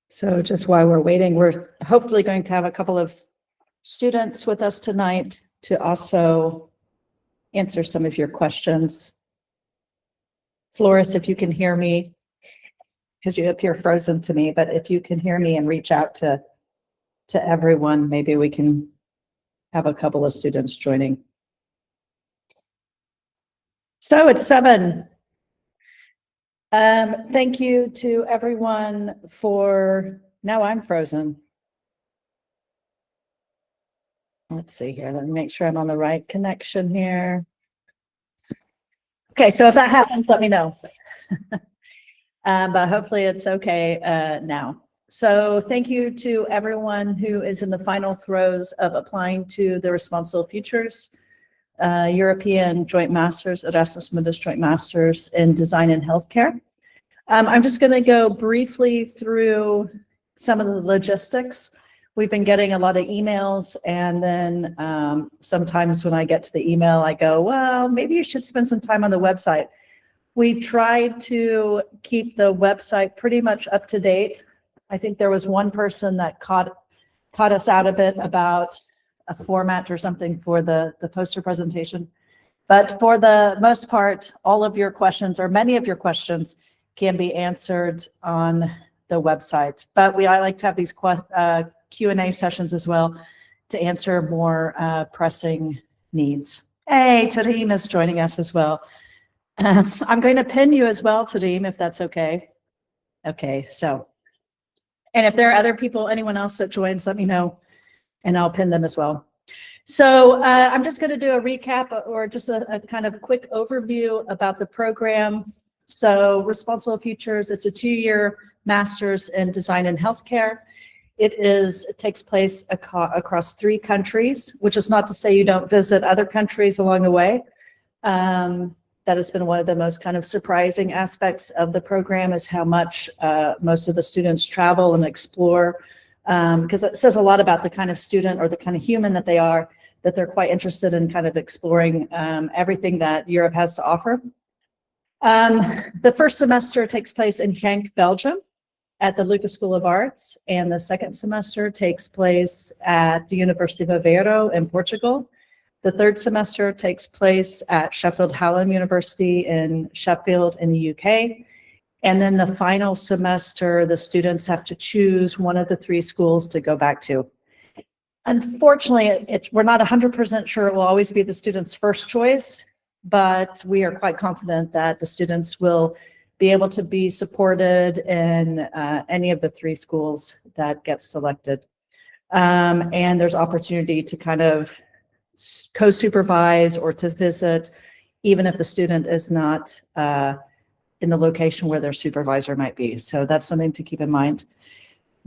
So just while we're waiting, we're hopefully going to have a couple of students with us tonight to also answer some of your questions. Floris, if you can hear me, because you appear frozen to me, but if you can hear me and reach out to everyone, maybe we can have a couple of students joining. So it's 7. Thank you to everyone for, now I'm frozen. Let's see here, let me make sure I'm on the right connection here. Okay, so if that happens, let me know. But hopefully it's okay now. So thank you to everyone who is in the final throes of applying to the Responsible Futures European Joint Masters, Erasmus Mundus Joint Masters in Design and Healthcare. I'm just going to go briefly through some of the logistics. We've been getting a lot of emails, and then sometimes when I get to the email, I go, well, maybe you should spend some time on the website. We tried to keep the website pretty much up to date. I think there was one person that caught us out a bit about a format or something for the poster presentation. But for the most part, all of your questions, or many of your questions, can be answered on the website. But I like to have these Q&A sessions as well to answer more pressing needs. Hey, Tareem is joining us as well. I'm going to pin you as well, Tareem, if that's okay. Okay, so, and if there are other people, anyone else that joins, let me know, and I'll pin them as well. So I'm just going to do a recap or just a kind of quick overview about the program. So Responsible Futures, it's a 2-year master's in design and healthcare. It takes place across 3 countries, which is not to say you don't visit other countries along the way. That has been one of the most kind of surprising aspects of the program, is how much most of the students travel and explore, because it says a lot about the kind of student or the kind of human that they are, that they're quite interested in kind of exploring everything that Europe has to offer. The first semester takes place in Genk, Belgium, at the Lucas School of Arts, and the second semester takes place at the University of Aveiro in Portugal. The third semester takes place at Sheffield Hallam University in Sheffield in the UK. And then the final semester, the students have to choose one of the 3 schools to go back to. Unfortunately, we're not 100% sure it will always be the student's first choice, but we are quite confident that the students will be able to be supported in any of the 3 schools that get selected. And there's opportunity to kind of co-supervise or to visit, even if the student is not in the location where their supervisor might be. So that's something to keep in mind.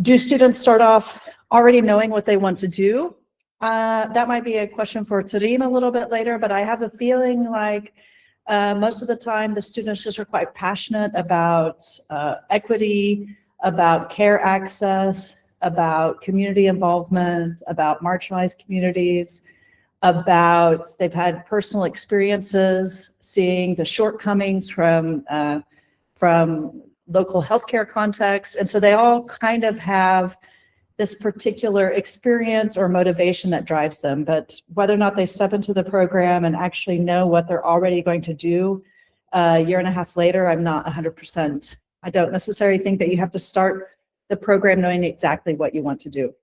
Do students start off already knowing what they want to do? That might be a question for Tareem a little bit later, but I have a feeling like most of the time the students just are quite passionate about equity, about care access, about community involvement, about marginalized communities, about they've had personal experiences seeing the shortcomings from local healthcare contexts. And so they all kind of have this particular experience or motivation that drives them. But whether or not they step into the program and actually know what they're already going to do a year and a half later, I'm not 100%. I don't necessarily think that you have to start the program knowing exactly what you want to do.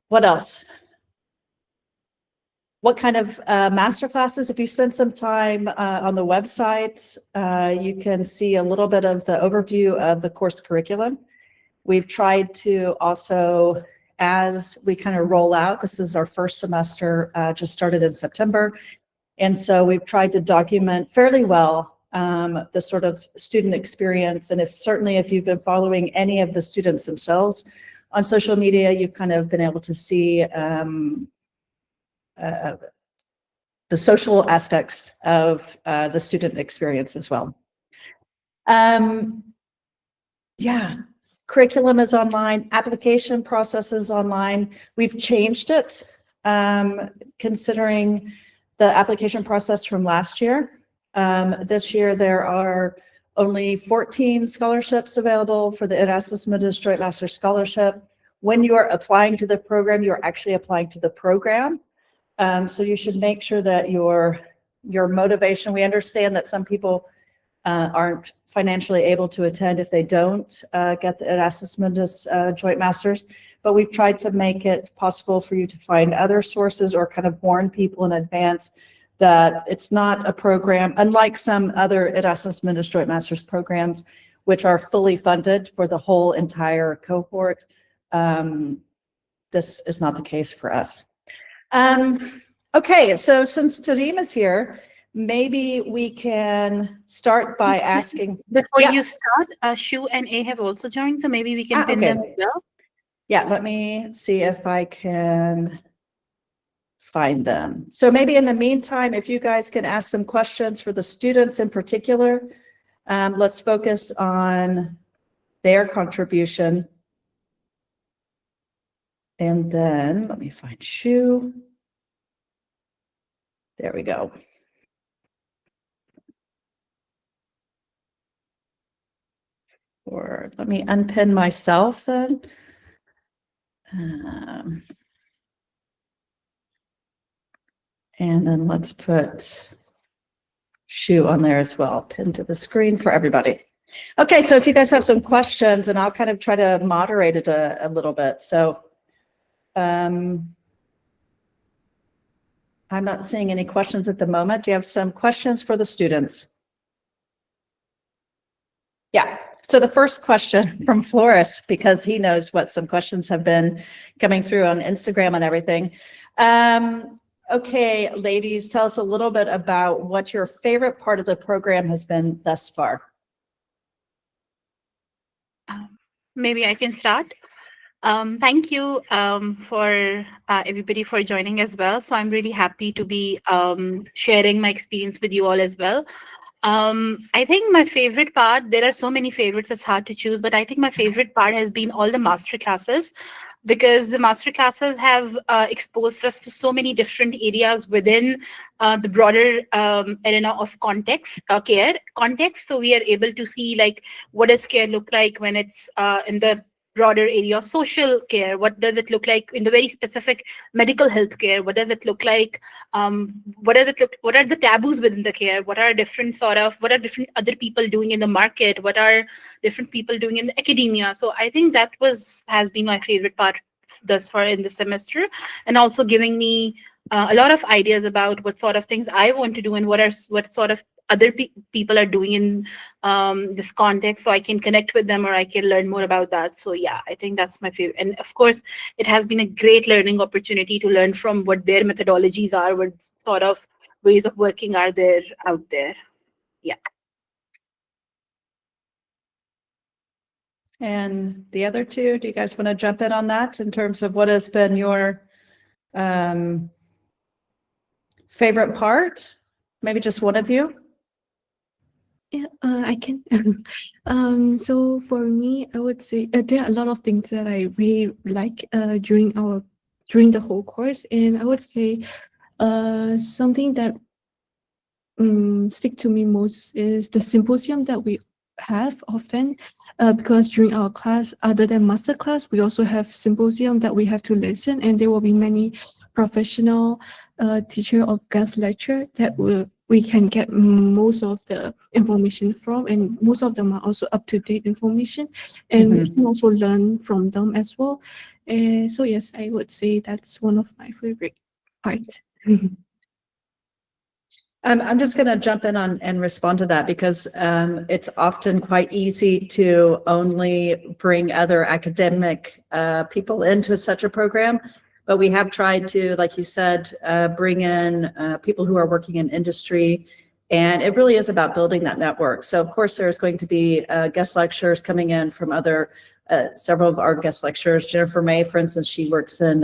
What else? What kind of master classes? If you spend some time on the website, you can see a little bit of the overview of the course curriculum. We've tried to also, as we kind of roll out, this is our first semester, just started in September. And so we've tried to document fairly well the sort of student experience. And certainly if you've been following any of the students themselves on social media, you've kind of been able to see the social aspects of the student experience as well. Yeah, curriculum is online, application process is online. We've changed it, considering the application process from last year. This year there are only 14 scholarships available for the Erasmus Mundus Joint Master Scholarship. When you are applying to the program, you're actually applying to the program. So you should make sure that your motivation, we understand that some people aren't financially able to attend if they don't get the Erasmus Mundus Joint Masters, but we've tried to make it possible for you to find other sources or kind of warn people in advance that it's not a program, unlike some other Erasmus Mundus Joint Masters programs, which are fully funded for the whole entire cohort. This is not the case for us. Okay, so since Tareem is here, maybe we can start by asking. Before you start, Shu and A have also joined, so maybe we can pin them as well. Yeah, let me see if I can find them. So maybe in the meantime, if you guys can ask some questions for the students in particular, let's focus on their contribution. And then let me find Shu. There we go. Or let me unpin myself then. And then let's put Shu on there as well, pinned to the screen for everybody. Okay, so if you guys have some questions, and I'll kind of try to moderate it a little bit. So I'm not seeing any questions at the moment. Do you have some questions for the students? Yeah, so the first question from Floris, because he knows what some questions have been coming through on Instagram and everything. Okay, ladies, tell us a little bit about what your favorite part of the program has been thus far. Maybe I can start. Thank you for everybody for joining as well. So I'm really happy to be sharing my experience with you all as well. I think my favorite part, there are so many favorites, it's hard to choose, but I think my favorite part has been all the master classes, because the master classes have exposed us to so many different areas within the broader arena of care context. So we are able to see like what does care look like when it's in the broader area of social care. What does it look like in the very specific medical health care? What does it look like? What are the taboos within the care? What are different other people doing in the market? What are different people doing in the academia? So I think that has been my favorite part thus far in the semester, and also giving me a lot of ideas about what sort of things I want to do and what sort of other people are doing in this context, so I can connect with them or I can learn more about that. So yeah, I think that's my favorite. And of course, it has been a great learning opportunity to learn from what their methodologies are, what sort of ways of working are there out there. Yeah. And the other two, do you guys want to jump in on that in terms of what has been your favorite part? Maybe just one of you. Yeah, I can. So for me, I would say there are a lot of things that I really like during the whole course, and I would say something that stick to me most is the symposium that we have often, because during our class, other than master class, we also have symposium that we have to listen, and there will be many professional teacher or guest lecture that we can get most of the information from, and most of them are also up-to-date information, and we can also learn from them as well. So yes, I would say that's one of my favorite parts. I'm just going to jump in on and respond to that, because it's often quite easy to only bring other academic people into such a program. But we have tried to, like you said, bring in people who are working in industry. And it really is about building that network. So, of course, there's going to be guest lecturers coming in from several of our guest lecturers. Jennifer May, for instance, she works in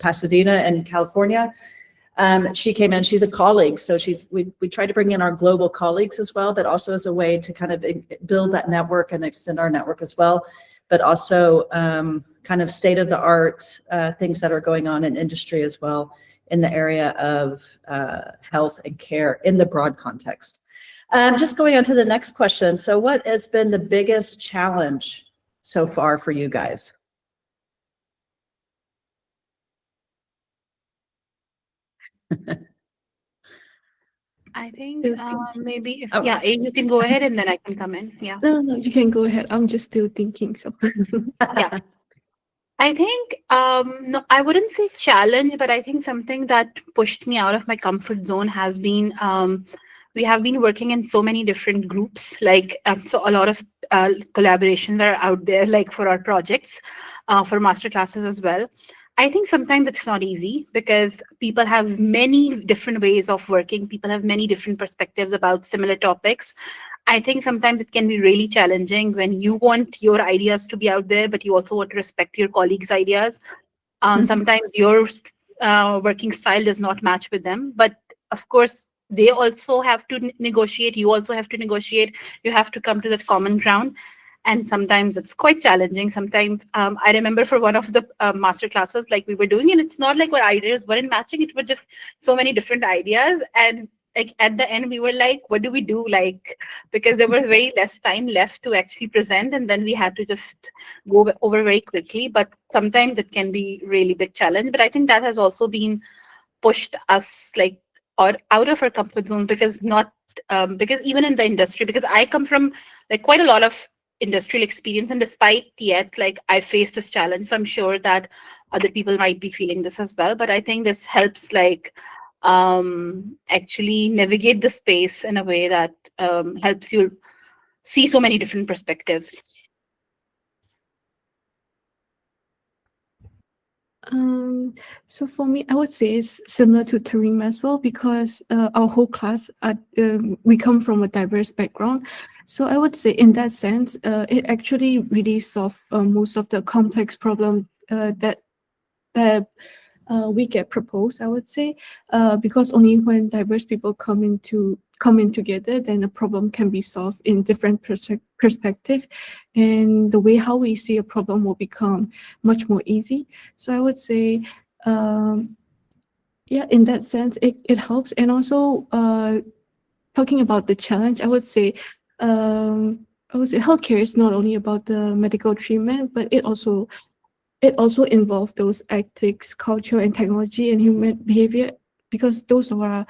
Pasadena in California. She came in, she's a colleague, so we try to bring in our global colleagues as well, but also as a way to kind of build that network and extend our network as well, but also kind of state-of-the-art things that are going on in industry as well in the area of health and care in the broad context. Just going on to the next question. So what has been the biggest challenge so far for you guys? I think Still maybe if Oh. yeah, you can go ahead and then I can come in. Yeah. No, you can go ahead. I'm just still thinking. So Yeah. I think no, I wouldn't say challenge, but I think something that pushed me out of my comfort zone has been we have been working in so many different groups, like so a lot of collaborations are out there, like for our projects, for master classes as well. I think sometimes it's not easy because people have many different ways of working. People have many different perspectives about similar topics. I think sometimes it can be really challenging when you want your ideas to be out there, but you also want to respect your colleagues' ideas. Sometimes your working style does not match with them, but of course, they also have to negotiate. You also have to negotiate. You have to come to that common ground. And sometimes it's quite challenging. Sometimes I remember for one of the master classes, like we were doing, and it's not like our ideas weren't matching. It was just so many different ideas. And like at the end, we were like, what do we do? Like, because there was very less time left to actually present. And then we had to just go over very quickly. But sometimes it can be really big challenge. But I think that has also been pushed us like or out of our comfort zone because not because even in the industry, because I come from like quite a lot of industrial experience, and despite yet like I face this challenge, so I'm sure that other people might be feeling this as well. But I think this helps like actually navigate the space in a way that helps you see so many different perspectives. So for me, I would say it's similar to Tareem as well because our whole class, we come from a diverse background. So I would say in that sense, it actually really solved most of the complex problem that we get proposed, I would say, because only when diverse people come in together, then a problem can be solved in different perspective, and the way how we see a problem will become much more easy. So I would say, yeah, in that sense, it helps. And also, talking about the challenge, I would say healthcare is not only about the medical treatment, but it also involves those ethics, culture, and technology and human behavior because those are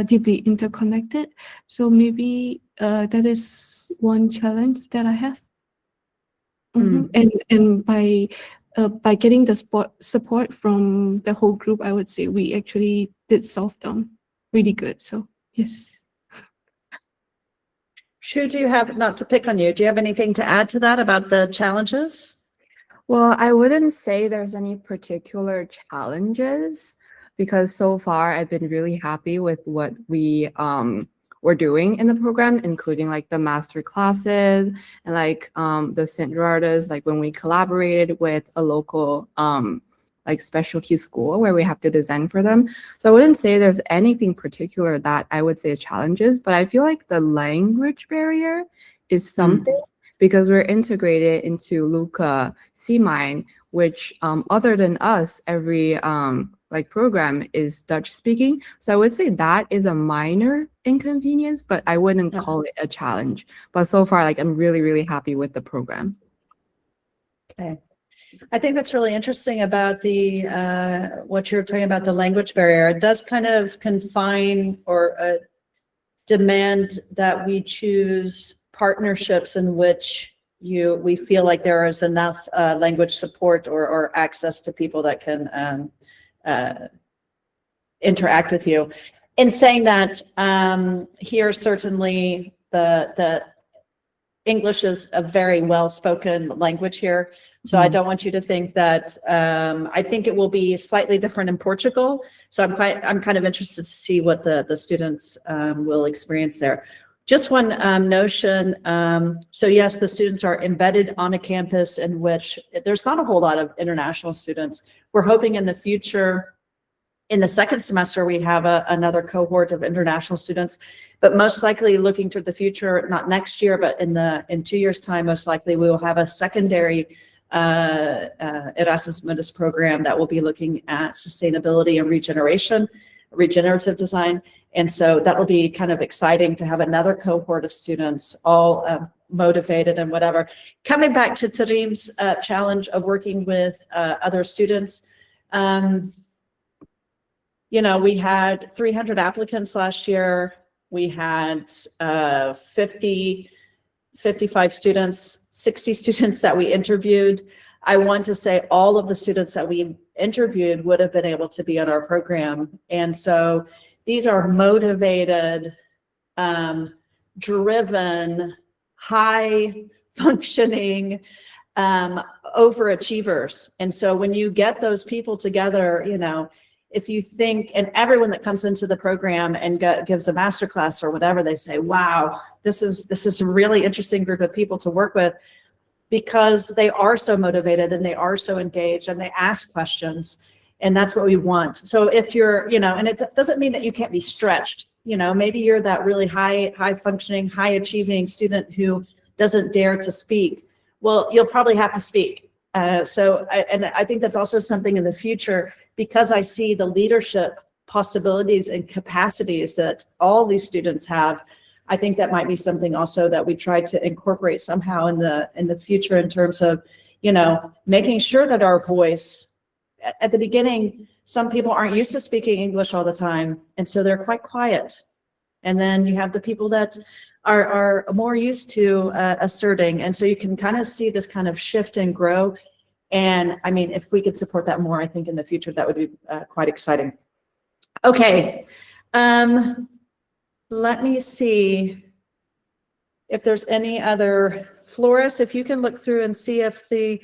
deeply interconnected. So maybe that is one challenge that I have. And by getting the support from the whole group, I would say we actually did solve them really good. So yes. Shu, do you have, not to pick on you, do you have anything to add to that about the challenges? Well, I wouldn't say there's any particular challenges because so far I've been really happy with what we were doing in the program, including like the master classes and like the Cinderartas, like when we collaborated with a local like specialty school where we have to design for them. So I wouldn't say there's anything particular that I would say is challenges, but I feel like the language barrier is something because we're integrated into Luca C-Mine, which other than us, every like program is Dutch speaking. So I would say that is a minor inconvenience, but I wouldn't call it a challenge. But so far, like I'm really, really happy with the program. Okay. I think that's really interesting about the what you're talking about, the language barrier. It does kind of confine or demand that we choose partnerships in which we feel like there is enough language support or access to people that can interact with you. In saying that, here certainly the English is a very well-spoken language here. So I don't want you to think that, I think it will be slightly different in Portugal. So I'm kind of interested to see what the students will experience there. Just one notion. So yes, the students are embedded on a campus in which there's not a whole lot of international students. We're hoping in the future, in the second semester, we have another cohort of international students, but most likely looking to the future, not next year, but in 2 years' time, most likely we will have a secondary Erasmus Mundus program that will be looking at sustainability and regeneration. regenerative design. And so that will be kind of exciting to have another cohort of students all motivated and whatever. Coming back to Tareem's challenge of working with other students, you know, we had 300 applicants last year. We had 55 students, 60 students that we interviewed. I want to say all of the students that we interviewed would have been able to be on our program. And so these are motivated, driven, high functioning overachievers. And so when you get those people together, you know, if you think, and everyone that comes into the program and gives a masterclass or whatever, they say, wow, this is a really interesting group of people to work with, because they are so motivated and they are so engaged and they ask questions, and that's what we want. So if you're, you know, and it doesn't mean that you can't be stretched, you know, maybe you're that really high functioning, high achieving student who doesn't dare to speak. Well, you'll probably have to speak. And I think that's also something in the future, because I see the leadership possibilities and capacities that all these students have. I think that might be something also that we try to incorporate somehow in the future, in terms of, you know, making sure that our voice, at the beginning, some people aren't used to speaking English all the time, and so they're quite quiet. And then you have the people that are more used to asserting, and so you can kind of see this kind of shift and grow. And I mean, if we could support that more, I think in the future that would be quite exciting. Okay. Let me see if there's any other. Floris, if you can look through and see if the,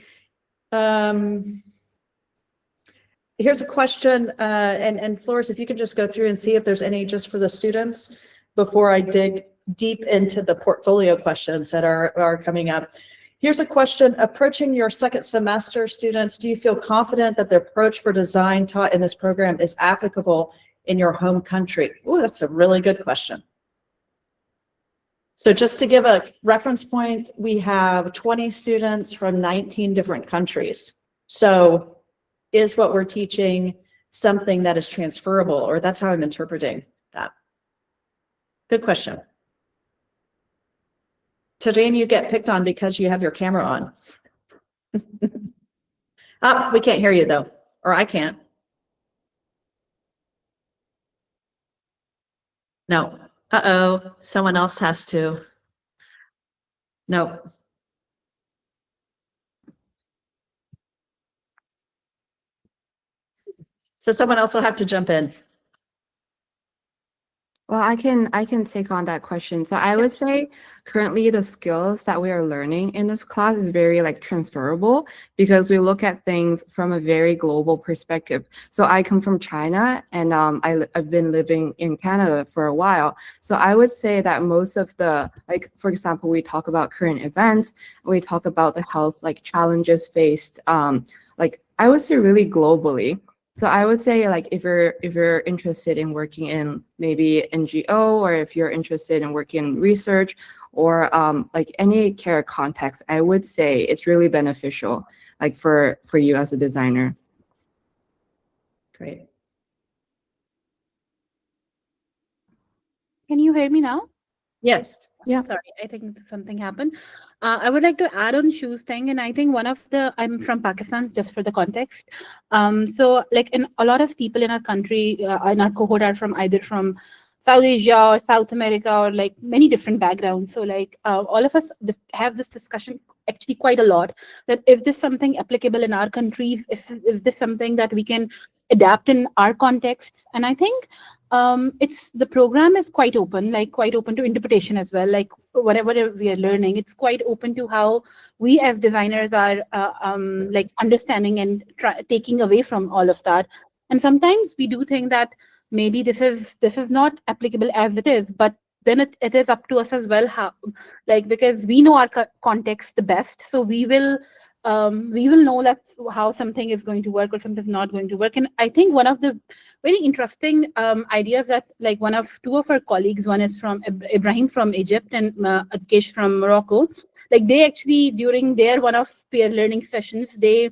here's a question, and Floris, if you can just go through and see if there's any just for the students before I dig deep into the portfolio questions that are coming up. Here's a question: approaching your second semester students, do you feel confident that the approach for design taught in this program is applicable in your home country? Oh, that's a really good question. So just to give a reference point, we have 20 students from 19 different countries. So is what we're teaching something that is transferable? Or that's how I'm interpreting that. Good question. Tareem, you get picked on because you have your camera on. Oh, we can't hear you though, or I can't. No. Uh-oh, someone else has to. No. So someone else will have to jump in. Well, I can take on that question. So I would say currently the skills that we are learning in this class is very like transferable, because we look at things from a very global perspective. So I come from China, and I've been living in Canada for a while. So I would say that most of the, like, for example, we talk about current events, we talk about the health like challenges faced, like I would say really globally. So I would say, like, if you're interested in working in maybe NGO, or if you're interested in working in research, or like any care context, I would say it's really beneficial, like for you as a designer. Great. Can you hear me now? Yes. Yeah. Sorry, I think something happened. I would like to add on shoes thing, and I think I'm from Pakistan, just for the context. So like in a lot of people in our country, in our cohort, are either from South Asia or South America, or like many different backgrounds. So like all of us have this discussion actually quite a lot, that if this something applicable in our country, if this something that we can adapt in our contexts. And I think the program is quite open to interpretation as well. Like whatever we are learning, it's quite open to how we as designers are like understanding and taking away from all of that. And sometimes we do think that maybe this is not applicable as it is, but then it is up to us as well, how, like, because we know our context the best, so we will know that how something is going to work or something is not going to work. And I think one of the very interesting ideas that, like, two of our colleagues, one is from Ibrahim from Egypt and Akesh from Morocco, like they actually, during their one of peer learning sessions, they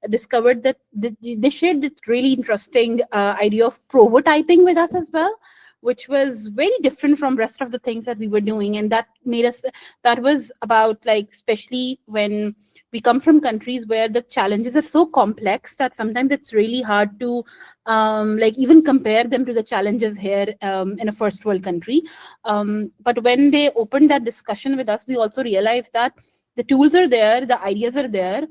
discovered that they shared this really interesting idea of prototyping with us as well, which was very different from rest of the things that we were doing. And that made us, that was about like, especially when we come from countries where the challenges are so complex that sometimes it's really hard to like even compare them to the challenges here in a first world country. But when they opened that discussion with us, we also realized that the tools are there, the ideas are there.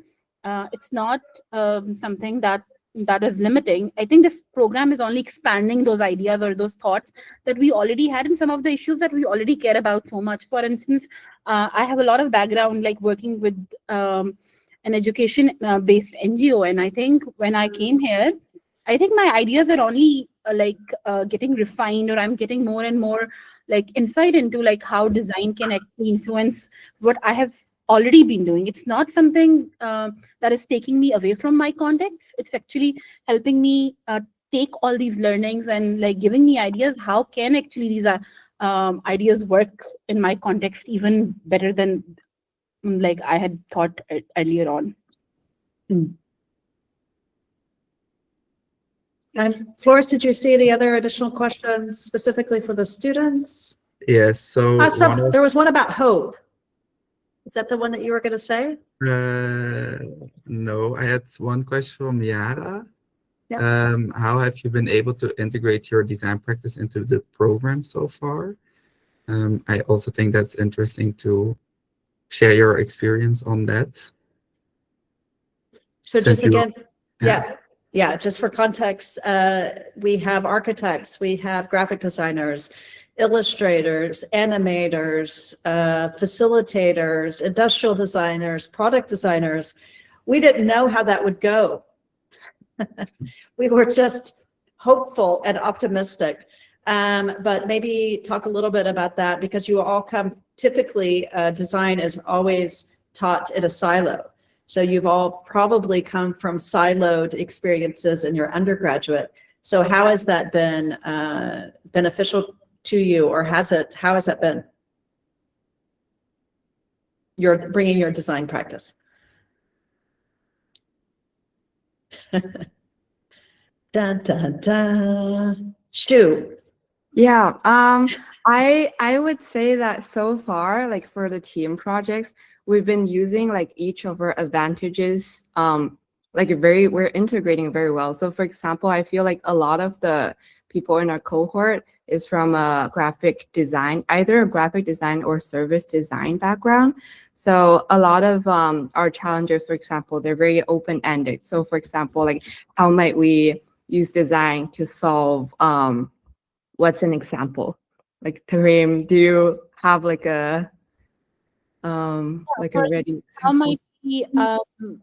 It's not something that is limiting. I think this program is only expanding those ideas or those thoughts that we already had, and some of the issues that we already care about so much. For instance, I have a lot of background like working with an education based NGO, and I think when I came here, I think my ideas are only getting refined, or I'm getting more and more like insight into like how design can actually influence what I have already been doing. It's not something that is taking me away from my context. It's actually helping me take all these learnings and like giving me ideas how can actually these ideas work in my context even better than like I had thought earlier on. And Flores, did you see any other additional questions specifically for the students? Yes, so There was one about hope. Is that the one that you were going to say? no, I had one question from Yara. Yeah. How have you been able to integrate your design practice into the program so far? I also think that's interesting to share your experience on that. So just again, yeah. Yeah, just for context, we have architects, we have graphic designers, illustrators, animators, facilitators, industrial designers, product designers. We didn't know how that would go. We were just hopeful and optimistic. But maybe talk a little bit about that, because you all come, typically design is always taught in a silo. So you've all probably come from siloed experiences in your undergraduate. So how has that been beneficial to you, or how has that been? You're bringing your design practice. Dun, dun, dun. Shu. Yeah, I would say that so far, like for the team projects, we've been using like each of our advantages, we're integrating very well. So for example, I feel like a lot of the people in our cohort is from a graphic design, either a graphic design or service design background. So a lot of our challenges, for example, they're very open-ended. So for example, like how might we use design to solve, what's an example? Like Kareem, do you have like a ready example?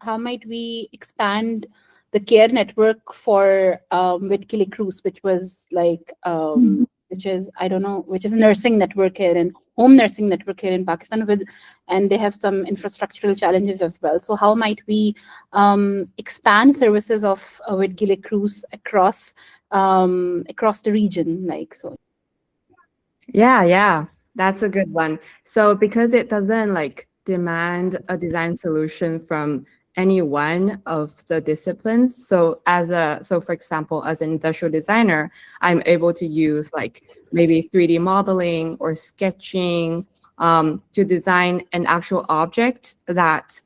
How might we expand the care network for with Kili Cruise, which was like which is, I don't know, which is a nursing network here and home nursing network here in Pakistan, and they have some infrastructural challenges as well. So how might we expand services of with Gile Cruise across the region, like so? Yeah, that's a good one. So because it doesn't like demand a design solution from any one of the disciplines. So for example, as an industrial designer, I'm able to use like maybe 3D modeling or sketching to design an actual object that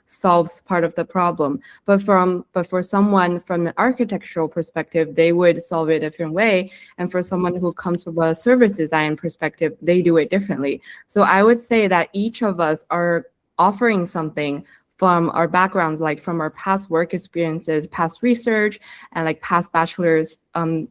solves part of the problem. But for someone from an architectural perspective, they would solve it a different way. And for someone who comes from a service design perspective, they do it differently. So I would say that each of us are offering something from our backgrounds, like from our past work experiences, past research, and like past bachelor's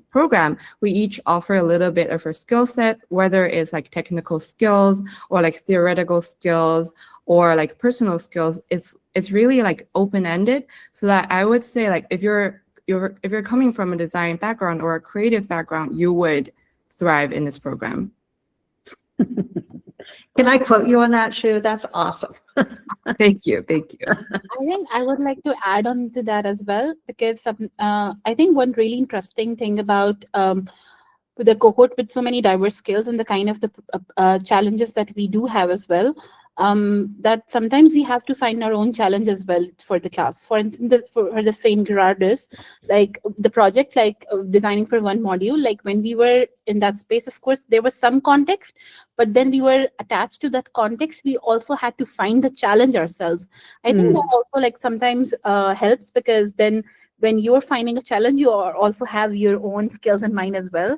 program. We each offer a little bit of our skill set, whether it's like technical skills or like theoretical skills or like personal skills. It's really like open-ended. So that I would say, like if you're coming from a design background or a creative background, you would thrive in this program. Can I quote you on that, Shu? That's awesome. Thank you. I think I would like to add on to that as well, because I think one really interesting thing about with the cohort with so many diverse skills and the kind of the challenges that we do have as well, that sometimes we have to find our own challenge as well for the class. For instance, for the same Gerardus, like the project, like designing for one module, like when we were in that space, of course, there was some context, but then we were attached to that context. We also had to find the challenge ourselves. I think that also like sometimes helps, because then when you're finding a challenge, you also have your own skills in mind as well.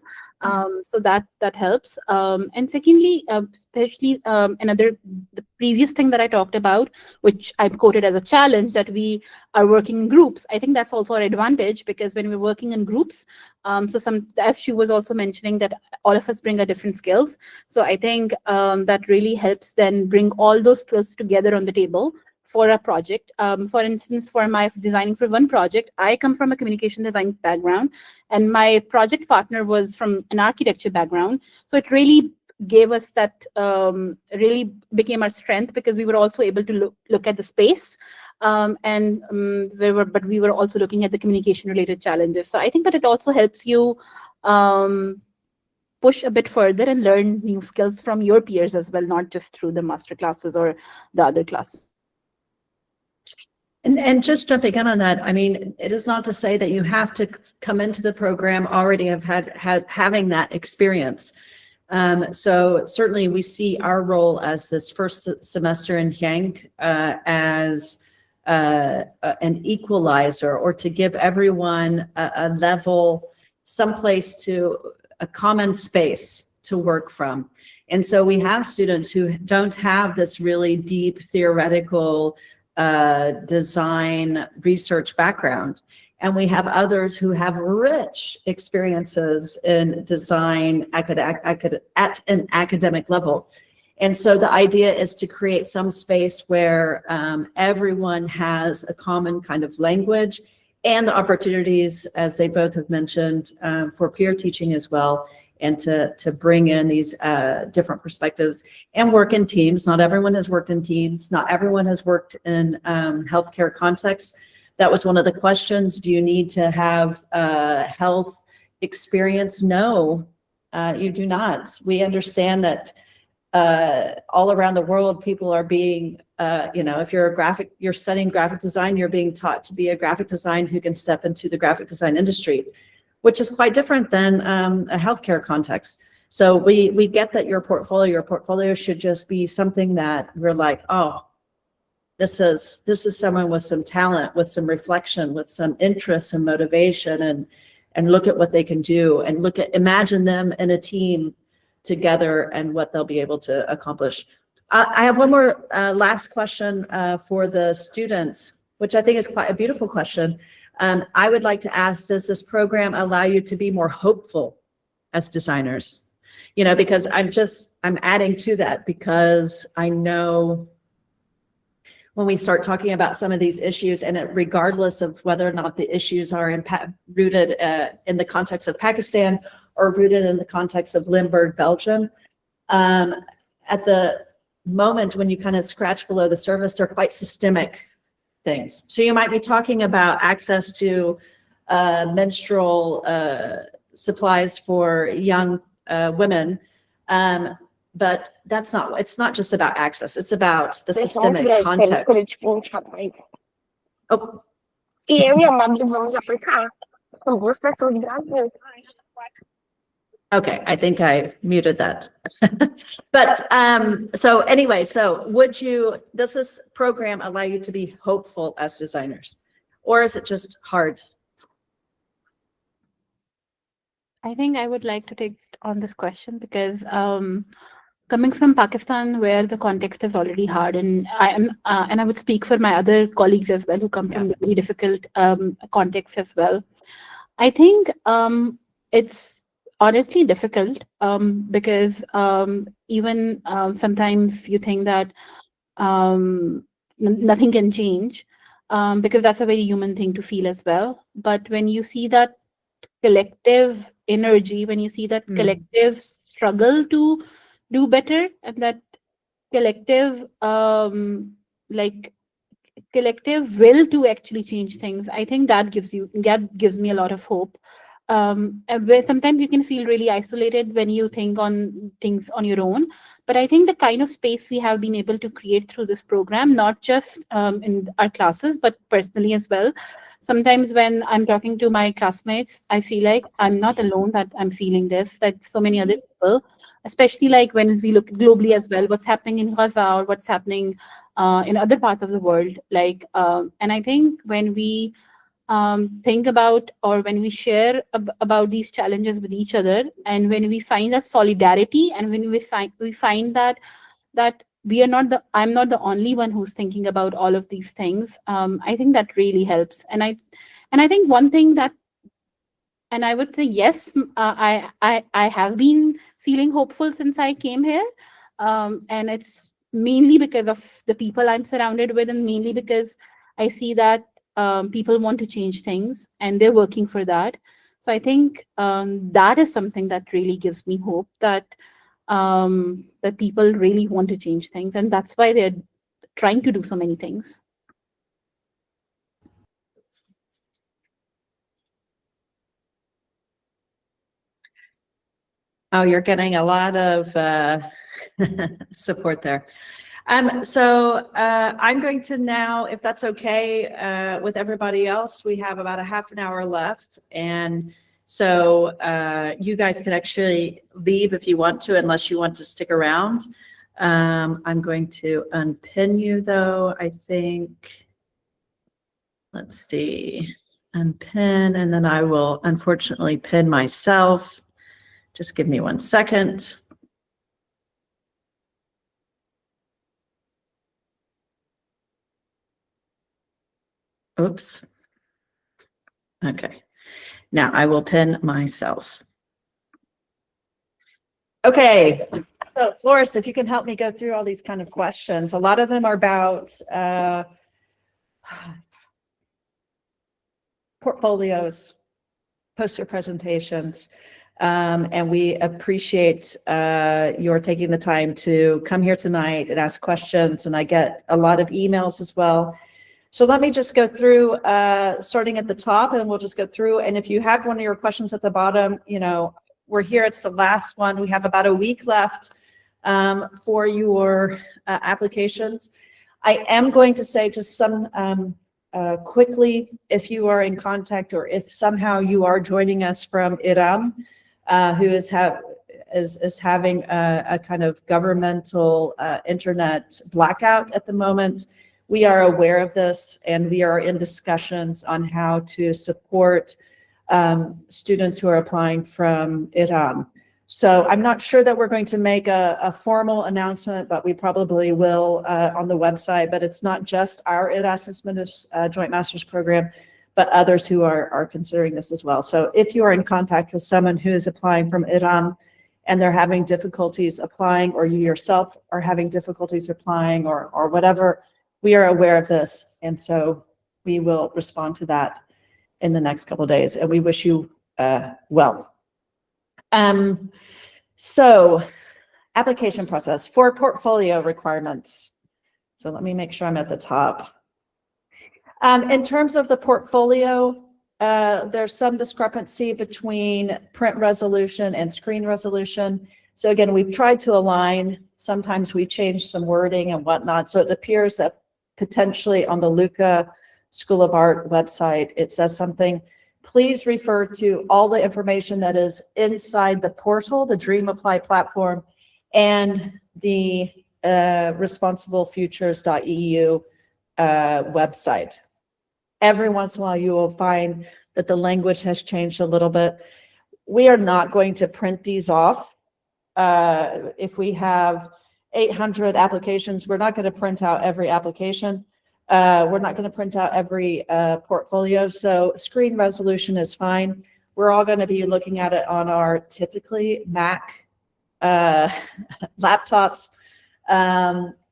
So that helps. And secondly, especially the previous thing that I talked about, which I quoted as a challenge, that we are working in groups. I think that's also an advantage, because when we're working in groups, as she was also mentioning, that all of us bring our different skills. So I think that really helps then bring all those skills together on the table for a project. For instance, for my designing for one project, I come from a communication design background, and my project partner was from an architecture background. So it really gave us that, really became our strength, because we were also able to look at the space, but we were also looking at the communication related challenges. So I think that it also helps you push a bit further and learn new skills from your peers as well, not just through the master classes or the other classes. And just jumping in on that, I mean, it is not to say that you have to come into the program already having that experience. So certainly we see our role as this first semester in Yang as an equalizer, or to give everyone a level, someplace a common space to work from. And so we have students who don't have this really deep theoretical design research background, and we have others who have rich experiences in design at an academic level. And so the idea is to create some space where everyone has a common kind of language, and the opportunities, as they both have mentioned, for peer teaching as well, and to bring in these different perspectives and work in teams. Not everyone has worked in teams. Not everyone has worked in healthcare contexts. That was one of the questions. Do you need to have health experience? No, you do not. We understand that all around the world, people are being, if you're studying graphic design, you're being taught to be a graphic designer who can step into the graphic design industry, which is quite different than a healthcare context. So we get that your portfolio should just be something that we're like, oh, this is someone with some talent, with some reflection, with some interest and motivation, and look at what they can do, and imagine them in a team together and what they'll be able to accomplish. I have one more last question for the students, which I think is quite a beautiful question. I would like to ask, does this program allow you to be more hopeful as designers? Because I'm adding to that, because I know when we start talking about some of these issues, and regardless of whether or not the issues are rooted in the context of Pakistan or rooted in the context of Limburg, Belgium, at the moment when you kind of scratch below the surface, they're quite systemic things. So you might be talking about access to menstrual supplies for young women, but it's not just about access, it's about the systemic context. Oh. Okay, I think I muted that. But so anyway, does this program allow you to be hopeful as designers, or is it just hard? I think I would like to take on this question, because coming from Pakistan, where the context is already hard, and I would speak for my other colleagues as well, who come from very difficult contexts as well. I think it's honestly difficult, because even sometimes you think that nothing can change, because that's a very human thing to feel as well. But when you see that collective energy, when you see that collective struggle to do better, and that collective collective will to actually change things, I think that gives me a lot of hope. where sometimes you can feel really isolated when you think on things on your own. But I think the kind of space we have been able to create through this program, not just in our classes, but personally as well. Sometimes when I'm talking to my classmates, I feel like I'm not alone, that I'm feeling this, that so many other people, especially like when we look globally as well, what's happening in Gaza or what's happening in other parts of the world. And I think when we think about, or when we share about these challenges with each other, and when we find that solidarity, and when we find that we are not the I'm not the only one who's thinking about all of these things, I think that really helps. And I think one thing that, and I would say yes, I have been feeling hopeful since I came here, and it's mainly because of the people I'm surrounded with, and mainly because I see that people want to change things and they're working for that. So I think that is something that really gives me hope, that that people really want to change things, and that's why they're trying to do so many things. Oh, you're getting a lot of support there. So I'm going to now, if that's okay with everybody else, we have about a half an hour left. And so you guys can actually leave if you want to, unless you want to stick around. I'm going to unpin you though, I think. Let's see, unpin, and then I will unfortunately pin myself. Just give me 1 second. Oops. Okay. Now I will pin myself. Okay. So Flores, if you can help me go through all these kind of questions. A lot of them are about portfolios, poster presentations. And we appreciate your taking the time to come here tonight and ask questions. And I get a lot of emails as well. So let me just go through, starting at the top, and we'll just go through. And if you have one of your questions at the bottom, you know, we're here. It's the last one. We have about a week left for your applications. I am going to say just some quickly, if you are in contact, or if somehow you are joining us from Iran, who is having a kind of governmental internet blackout at the moment. We are aware of this, and we are in discussions on how to support students who are applying from Iran. So I'm not sure that we're going to make a formal announcement, but we probably will on the website. But it's not just our Erasmus Joint Masters Program, but others who are considering this as well. So if you are in contact with someone who is applying from Iran and they're having difficulties applying, or you yourself are having difficulties applying, or whatever, we are aware of this. And so we will respond to that in the next couple of days, and we wish you well. So application process for portfolio requirements. So let me make sure I'm at the top. In terms of the portfolio, there's some discrepancy between print resolution and screen resolution. So again, we've tried to align. Sometimes we change some wording and whatnot. So it appears that potentially on the Luca School of Art website, it says something. Please refer to all the information that is inside the portal, the Dream Apply platform, and the response-able-futures.eu website. Every once in a while, you will find that the language has changed a little bit. We are not going to print these off. If we have 800 applications, we're not going to print out every application. We're not going to print out every portfolio. So screen resolution is fine. We're all going to be looking at it on our typically Mac laptops,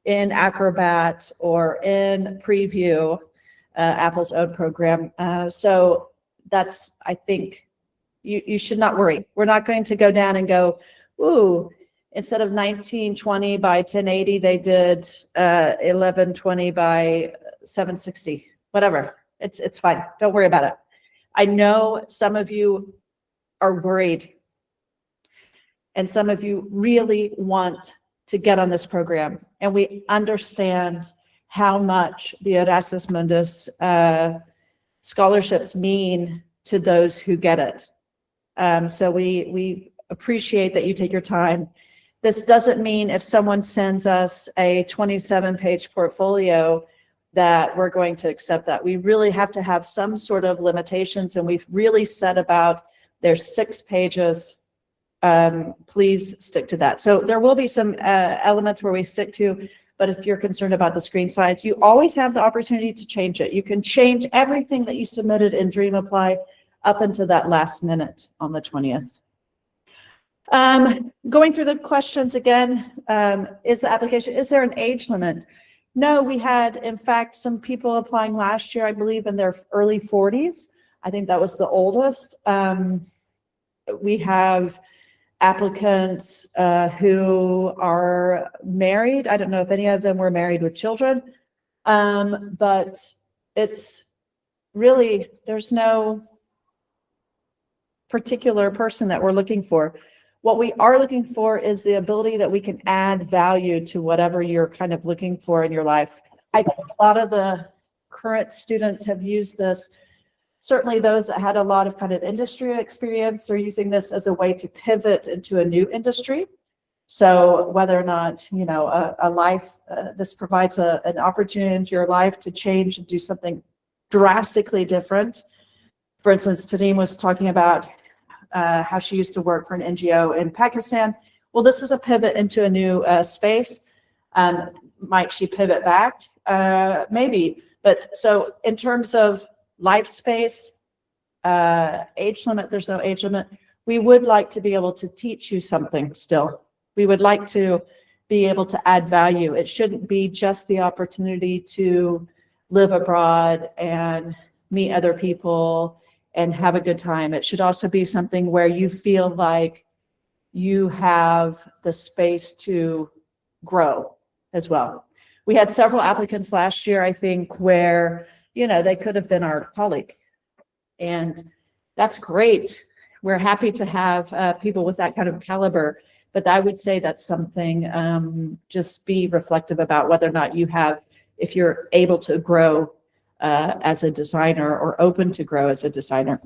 in Acrobat or in Preview, Apple's own program. So that's, I think, you should not worry. We're not going to go down and go, ooh, instead of 1920 by 1080, they did 1120 by 760, whatever. It's fine. Don't worry about it. I know some of you are worried. And some of you really want to get on this program. And we understand how much the Erasmus Mundus scholarships mean to those who get it. So we appreciate that you take your time. This doesn't mean if someone sends us a 27-page portfolio that we're going to accept that. We really have to have some sort of limitations, and we've really said about there's 6 pages. Please stick to that. So there will be some elements where we stick to, but if you're concerned about the screen size, you always have the opportunity to change it. You can change everything that you submitted in Dream Apply up until that last minute on the 20th. Going through the questions again, is there an age limit? No, we had, in fact, some people applying last year, I believe in their early 40s. I think that was the oldest. We have applicants who are married. I don't know if any of them were married with children, but it's really, there's no particular person that we're looking for. What we are looking for is the ability that we can add value to whatever you're kind of looking for in your life. I think a lot of the current students have used this. Certainly those that had a lot of kind of industry experience are using this as a way to pivot into a new industry. So whether or not, you know, this provides an opportunity in your life to change and do something drastically different. For instance, Taneem was talking about how she used to work for an NGO in Pakistan. Well, this is a pivot into a new space. Might she pivot back? Maybe. But so in terms of life space, age limit, there's no age limit. We would like to be able to teach you something still. We would like to be able to add value. It shouldn't be just the opportunity to live abroad and meet other people and have a good time. It should also be something where you feel like you have the space to grow as well. We had several applicants last year, I think, where, you know, they could have been our colleague. And that's great. We're happy to have people with that kind of caliber. But I would say that's something, just be reflective about whether or not you have, if you're able to grow as a designer or open to grow as a designer.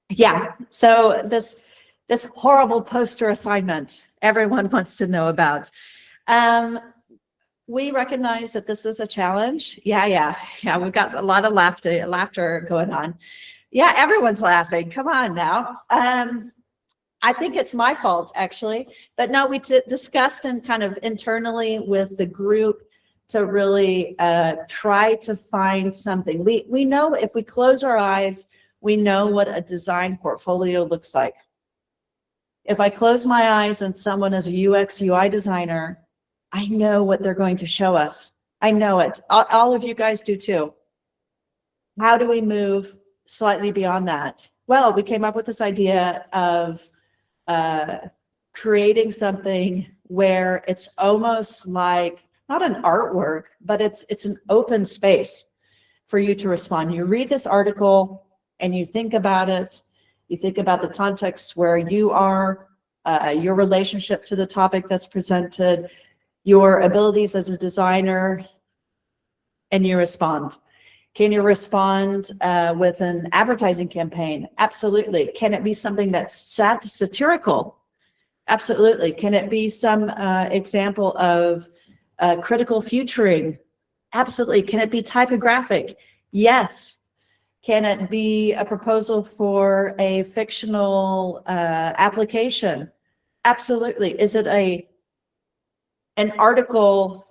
Yeah, so this horrible poster assignment everyone wants to know about. We recognize that this is a challenge. Yeah, we've got a lot of laughter going on. Yeah, everyone's laughing. Come on now. I think it's my fault, actually. But no, we discussed and kind of internally with the group to really try to find something. We know if we close our eyes, we know what a design portfolio looks like. If I close my eyes and someone is a UX UI designer, I know what they're going to show us. I know it. All of you guys do too. How do we move slightly beyond that? Well, we came up with this idea of creating something where it's almost like, not an artwork, but it's an open space for you to respond. You read this article and you think about it. You think about the context where you are, your relationship to the topic that's presented, your abilities as a designer, and you respond. Can you respond with an advertising campaign? Absolutely. Can it be something that's satirical? Absolutely. Can it be some example of critical futuring? Absolutely. Can it be typographic? Yes. Can it be a proposal for a fictional application? Absolutely. Is it an article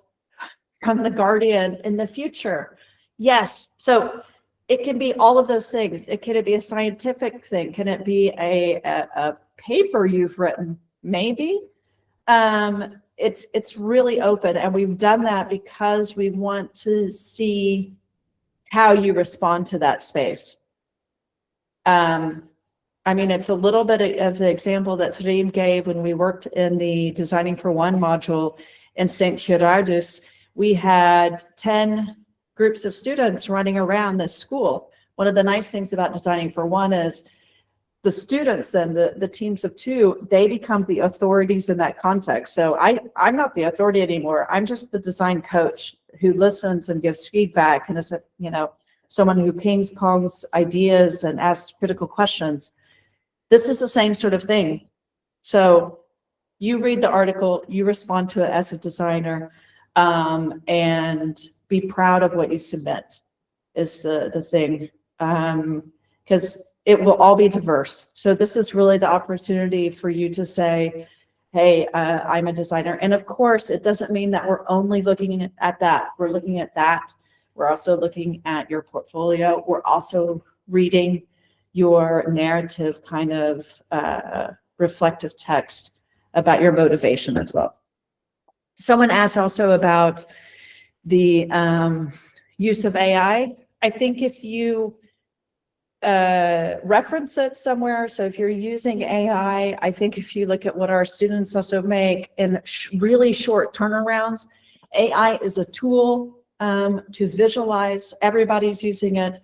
from The Guardian in the future? Yes. So it can be all of those things. Can it be a scientific thing? Can it be a paper you've written? Maybe. It's really open, and we've done that because we want to see how you respond to that space. I mean, it's a little bit of the example that Tareem gave when we worked in the Designing for One module in St. Gerardus. We had 10 groups of students running around this school. One of the nice things about designing for one is the students and the teams of two, they become the authorities in that context. So I'm not the authority anymore. I'm just the design coach who listens and gives feedback and is, you know, someone who pings pongs ideas and asks critical questions. This is the same sort of thing. So you read the article, you respond to it as a designer, and be proud of what you submit is the thing. Because it will all be diverse. So this is really the opportunity for you to say, hey, I'm a designer. And of course, it doesn't mean that we're only looking at that. We're looking at that. We're also looking at your portfolio. We're also reading your narrative kind of reflective text about your motivation as well. Someone asked also about the use of AI. I think if you reference it somewhere. So if you're using AI, I think if you look at what our students also make in really short turnarounds, AI is a tool to visualize. Everybody's using it.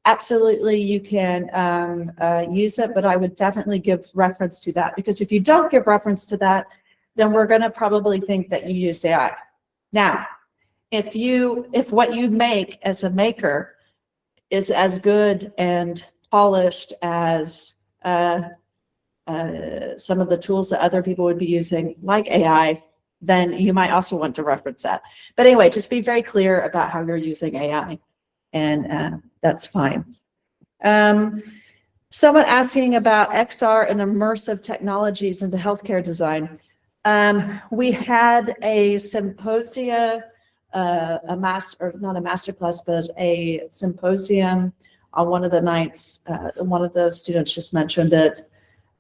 Absolutely, you can use it, but I would definitely give reference to that, because if you don't give reference to that, then we're going to probably think that you used AI. Now, if what you make as a maker is as good and polished as some of the tools that other people would be using, like AI, then you might also want to reference that. But anyway, just be very clear about how you're using AI, and that's fine. Someone asking about XR and immersive technologies into healthcare design. We had a symposia, not a masterclass, but a symposium on one of the nights. One of the students just mentioned it,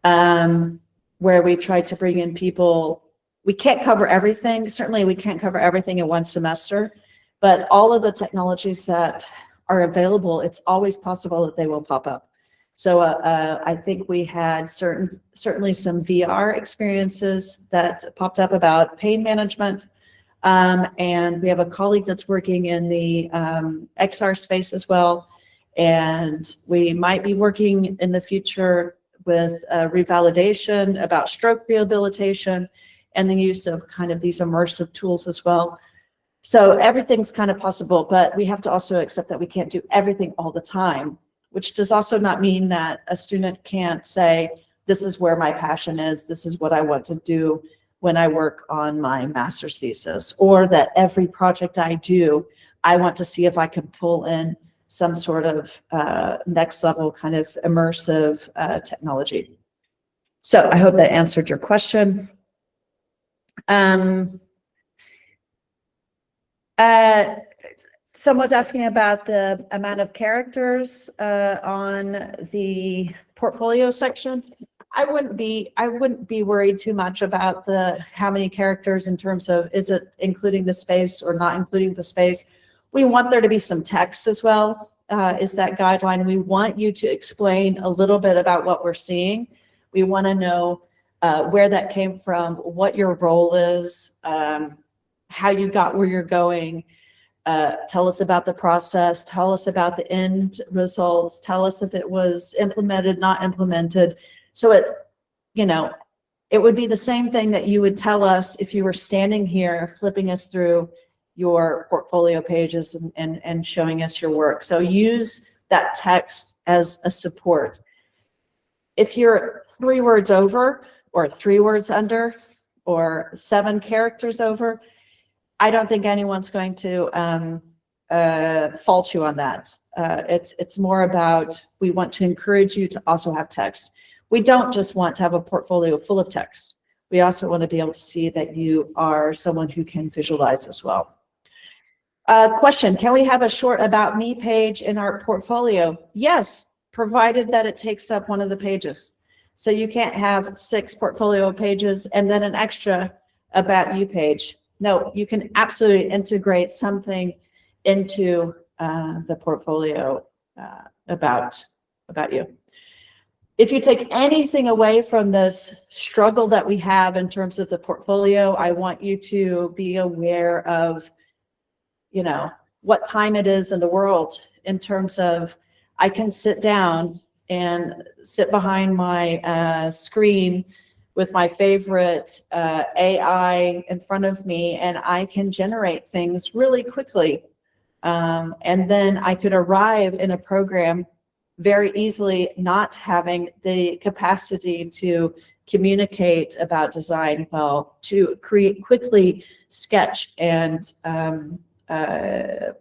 where we tried to bring in people. We can't cover everything. Certainly we can't cover everything in one semester, but all of the technologies that are available, it's always possible that they will pop up. So I think we had certainly some VR experiences that popped up about pain management. And we have a colleague that's working in the XR space as well. And we might be working in the future with revalidation about stroke rehabilitation and the use of kind of these immersive tools as well. So everything's kind of possible, but we have to also accept that we can't do everything all the time, which does also not mean that a student can't say, this is where my passion is, this is what I want to do when I work on my master's thesis, or that every project I do, I want to see if I can pull in some sort of next level kind of immersive technology. So I hope that answered your question. Someone's asking about the amount of characters on the portfolio section. I wouldn't be worried too much about how many characters in terms of, is it including the space or not including the space. We want there to be some text as well, is that guideline. We want you to explain a little bit about what we're seeing. We want to know where that came from, what your role is, how you got where you're going. Tell us about the process, tell us about the end results, tell us if it was implemented, not implemented. So it would be the same thing that you would tell us if you were standing here flipping us through your portfolio pages and showing us your work. So use that text as a support. If you're 3 words over or 3 words under or 7 characters over, I don't think anyone's going to fault you on that. It's more about, we want to encourage you to also have text. We don't just want to have a portfolio full of text. We also want to be able to see that you are someone who can visualize as well. Question, can we have a short about me page in our portfolio? Yes, provided that it takes up one of the pages. So you can't have 6 portfolio pages and then an extra about you page. No, you can absolutely integrate something into the portfolio about you. If you take anything away from this struggle that we have in terms of the portfolio, I want you to be aware of, what time it is in the world in terms of I can sit down and sit behind my screen with my favorite AI in front of me, and I can generate things really quickly. And then I could arrive in a program very easily, not having the capacity to communicate about design well, to create quickly, sketch and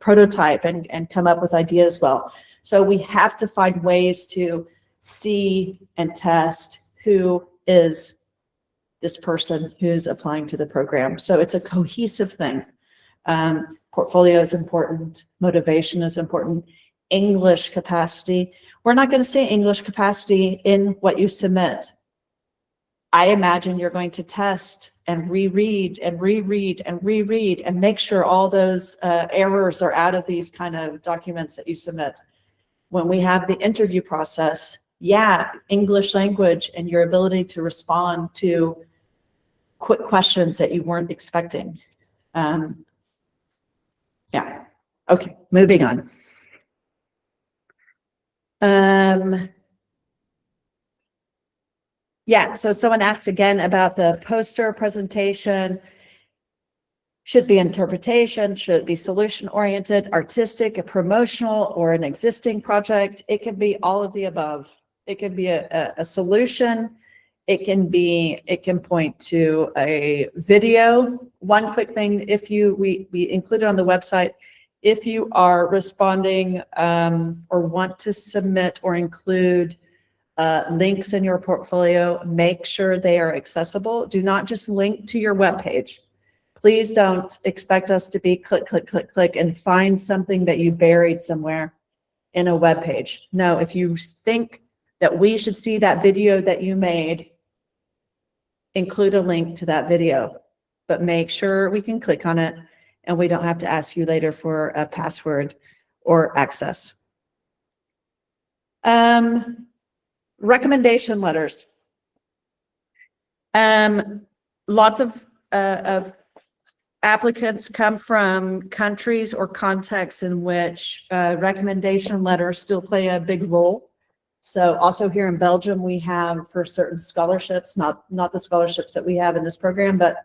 prototype and come up with ideas well. So we have to find ways to see and test who is this person who's applying to the program. So it's a cohesive thing. Portfolio is important, motivation is important, English capacity. We're not going to say English capacity in what you submit. I imagine you're going to test and reread and reread and reread and make sure all those errors are out of these kind of documents that you submit. When we have the interview process, yeah, English language and your ability to respond to quick questions that you weren't expecting. Yeah, okay, moving on. Yeah, so someone asked again about the poster presentation. Should be interpretation, should it be solution-oriented, artistic, a promotional, or an existing project? It can be all of the above. It can be a solution. It can point to a video. One quick thing, we included on the website, if you are responding or want to submit or include links in your portfolio, make sure they are accessible. Do not just link to your webpage. Please don't expect us to be click, click, click, click, and find something that you buried somewhere in a webpage. No, if you think that we should see that video that you made, include a link to that video, but make sure we can click on it and we don't have to ask you later for a password or access. Recommendation letters. Lots of applicants come from countries or contexts in which recommendation letters still play a big role. So also here in Belgium, we have for certain scholarships, not the scholarships that we have in this program, but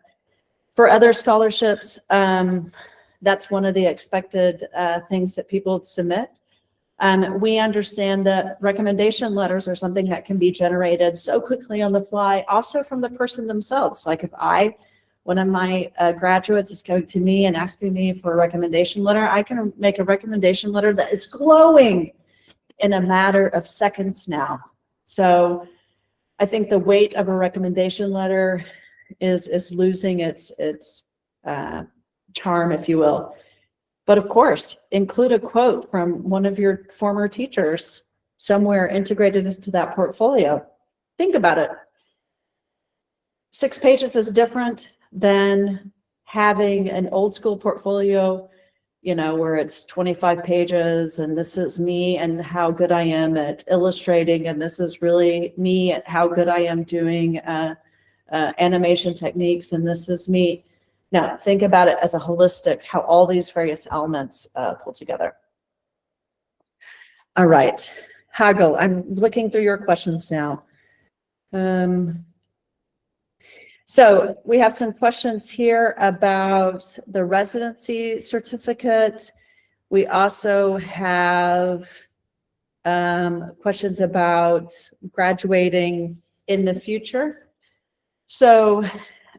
for other scholarships, that's one of the expected things that people submit. We understand that recommendation letters are something that can be generated so quickly on the fly, also from the person themselves. Like if one of my graduates is coming to me and asking me for a recommendation letter, I can make a recommendation letter that is glowing in a matter of seconds now. So I think the weight of a recommendation letter is losing its charm, if you will. But of course, include a quote from one of your former teachers somewhere integrated into that portfolio. Think about it. 6 pages is different than having an old school portfolio, where it's 25 pages and this is me and how good I am at illustrating, and this is really me at how good I am doing animation techniques, and this is me. Now, think about it as a holistic, how all these various elements pull together. All right, Hagel, I'm looking through your questions now. So we have some questions here about the residency certificate. We also have questions about graduating in the future. So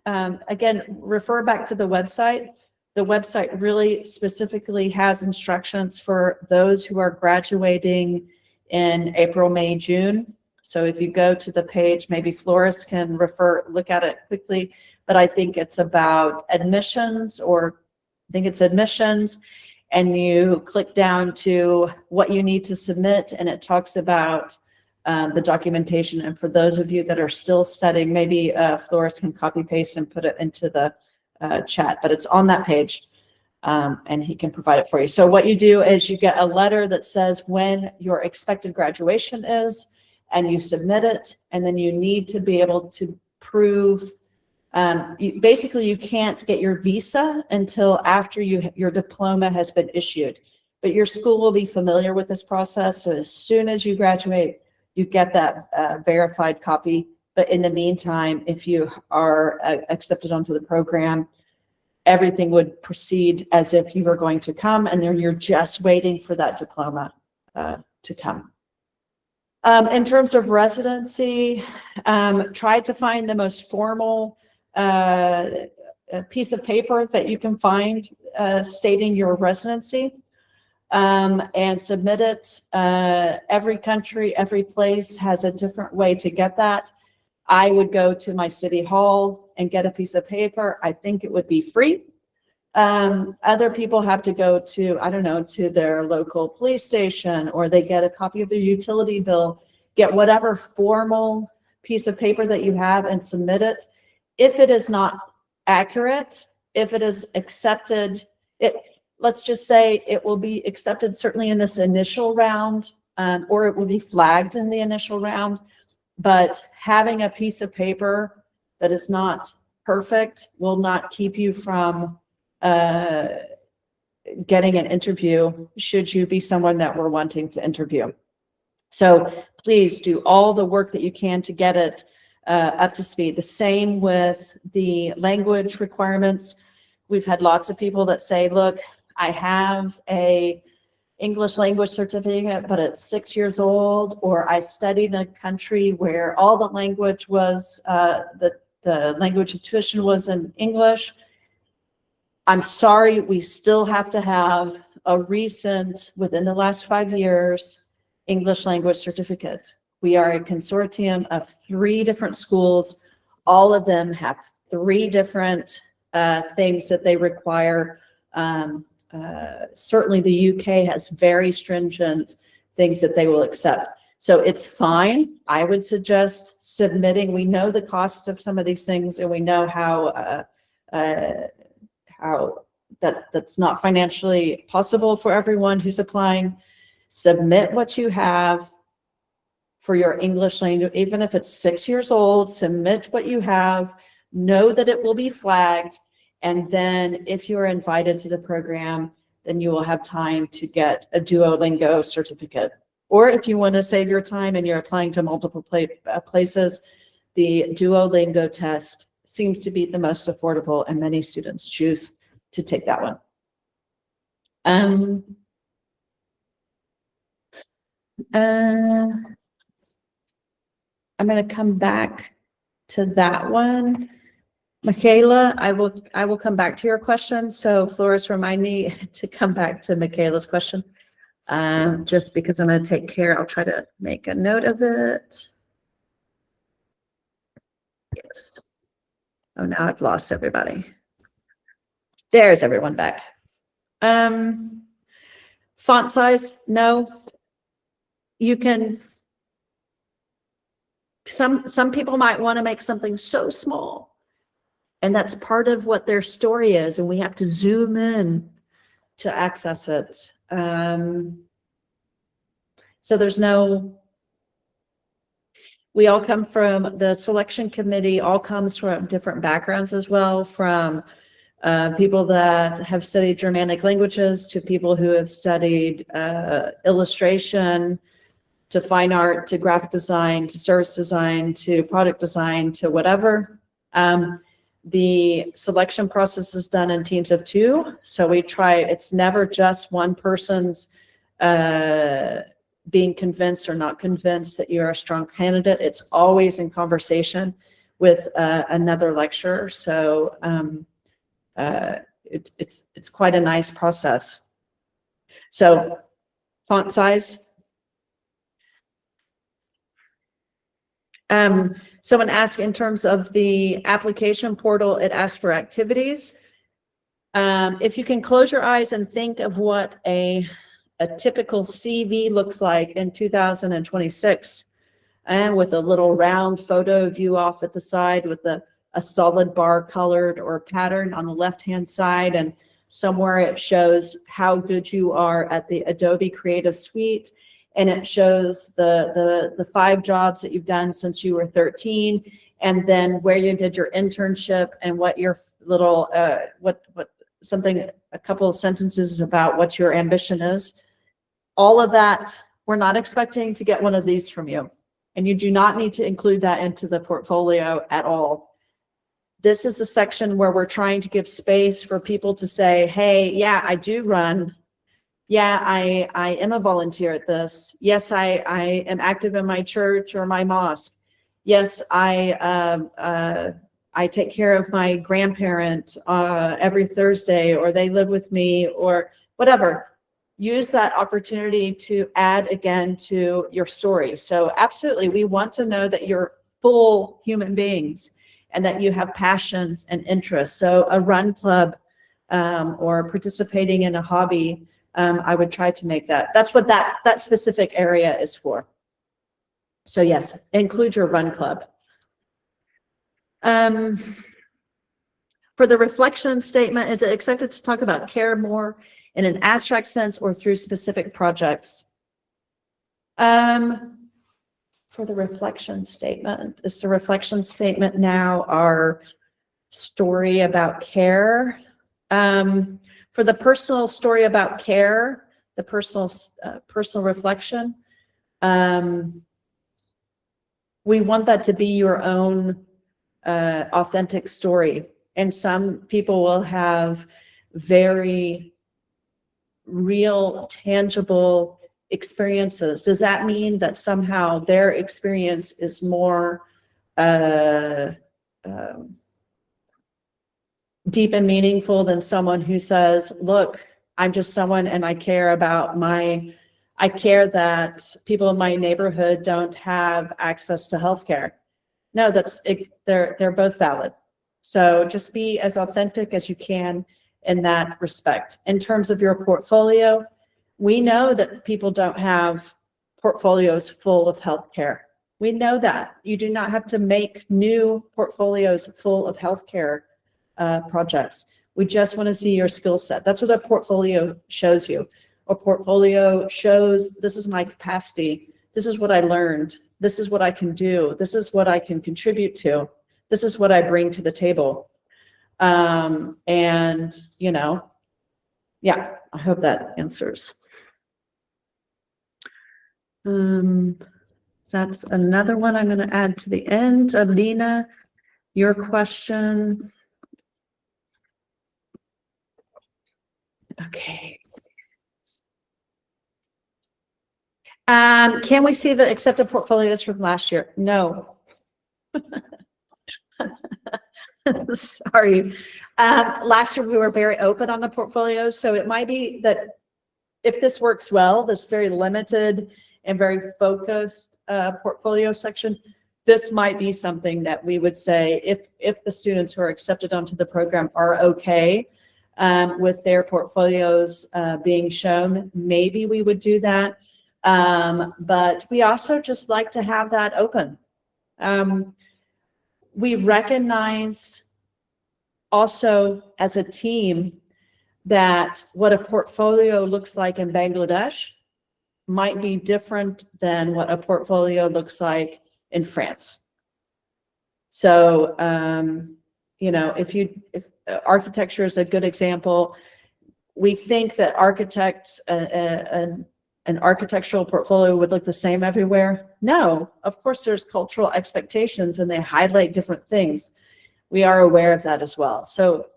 again, refer back to the website. The website really specifically has instructions for those who are graduating in April, May, June. So if you go to the page, maybe Flores can look at it quickly, but I think it's about admissions, and you click down to what you need to submit, and it talks about the documentation. And for those of you that are still studying, maybe Flores can copy paste and put it into the chat, but it's on that page, and he can provide it for you. So what you do is you get a letter that says when your expected graduation is, and you submit it, and then you need to be able to prove Basically, you can't get your visa until after your diploma has been issued. But your school will be familiar with this process. So as soon as you graduate, you get that verified copy. But in the meantime, if you are accepted onto the program, everything would proceed as if you were going to come, and then you're just waiting for that diploma to come. In terms of residency, try to find the most formal piece of paper that you can find stating your residency, and submit it. Every country, every place has a different way to get that. I would go to my city hall and get a piece of paper. I think it would be free. Other people have to go to, I don't know, to their local police station, or they get a copy of their utility bill, get whatever formal piece of paper that you have and submit it. If it is not accurate, if it is accepted, let's just say it will be accepted certainly in this initial round, or it will be flagged in the initial round. But having a piece of paper that is not perfect will not keep you from getting an interview, should you be someone that we're wanting to interview. So please do all the work that you can to get it up to speed. The same with the language requirements. We've had lots of people that say, look, I have a English language certificate, but it's 6 years old, or I studied in a country where all the language was, the language of tuition was in English. I'm sorry, we still have to have a recent, within the last 5 years, English language certificate. We are a consortium of 3 different schools. All of them have 3 different things that they require. Certainly the UK has very stringent things that they will accept. So it's fine. I would suggest submitting. We know the costs of some of these things, and we know how that's not financially possible for everyone who's applying. Submit what you have for your English language, even if it's 6 years old. Submit what you have. Know that it will be flagged. And then if you're invited to the program, then you will have time to get a Duolingo certificate. Or if you want to save your time and you're applying to multiple places, the Duolingo test seems to be the most affordable, and many students choose to take that one. I'm going to come back to that one. Michaela, I will come back to your question. So Flores, remind me to come back to Michaela's question, just because I'm going to take care. I'll try to make a note of it. Yes. Oh, now I've lost everybody. There's everyone back. Font size, no. You can, some people might want to make something so small, and that's part of what their story is, and we have to zoom in to access it. So there's no, we all come from, the selection committee all comes from different backgrounds as well, from people that have studied Germanic languages to people who have studied illustration, to fine art, to graphic design, to service design, to product design, to whatever. The selection process is done in teams of 2. So we try, it's never just one person's being convinced or not convinced that you're a strong candidate. It's always in conversation with another lecturer. So it's quite a nice process. So font size. Someone asked, in terms of the application portal, it asks for activities. If you can close your eyes and think of what a typical CV looks like in 2026, and with a little round photo of you off at the side with a solid bar colored or pattern on the left-hand side, and somewhere it shows how good you are at the Adobe Creative Suite, and it shows the 5 jobs that you've done since you were 13, and then where you did your internship and what your little, a couple of sentences about what your ambition is. All of that, we're not expecting to get one of these from you. And you do not need to include that into the portfolio at all. This is the section where we're trying to give space for people to say, hey, yeah, I do run. Yeah, I am a volunteer at this. Yes, I am active in my church or my mosque. Yes, I take care of my grandparent every Thursday, or they live with me, or whatever. Use that opportunity to add again to your story. So absolutely, we want to know that you're full human beings and that you have passions and interests. So a run club or participating in a hobby, I would try to make that. That's what that specific area is for. So yes, include your run club. For the reflection statement, is it expected to talk about care more in an abstract sense or through specific projects? For the reflection statement, is the reflection statement now our story about care? For the personal story about care, the personal reflection, we want that to be your own authentic story. And some people will have very real, tangible experiences. Does that mean that somehow their experience is more deep and meaningful than someone who says, look, I'm just someone and I care that people in my neighborhood don't have access to healthcare. No, they're both valid. So just be as authentic as you can in that respect. In terms of your portfolio, we know that people don't have portfolios full of healthcare. We know that. You do not have to make new portfolios full of healthcare projects. We just want to see your skill set. That's what a portfolio shows you. A portfolio shows, this is my capacity. This is what I learned. This is what I can do. This is what I can contribute to. This is what I bring to the table. And, you know, yeah, I hope that answers. That's another one I'm going to add to the end. Alina, your question. Okay. Can we see the accepted portfolios from last year? No. Sorry. Last year we were very open on the portfolios, so it might be that if this works well, this very limited and very focused portfolio section, this might be something that we would say if the students who are accepted onto the program are okay with their portfolios being shown, maybe we would do that. But we also just like to have that open. We recognize also as a team that what a portfolio looks like in Bangladesh might be different than what a portfolio looks like in France. So, you know, if architecture is a good example, we think that an architectural portfolio would look the same everywhere. No, of course there's cultural expectations and they highlight different things. We are aware of that as well. So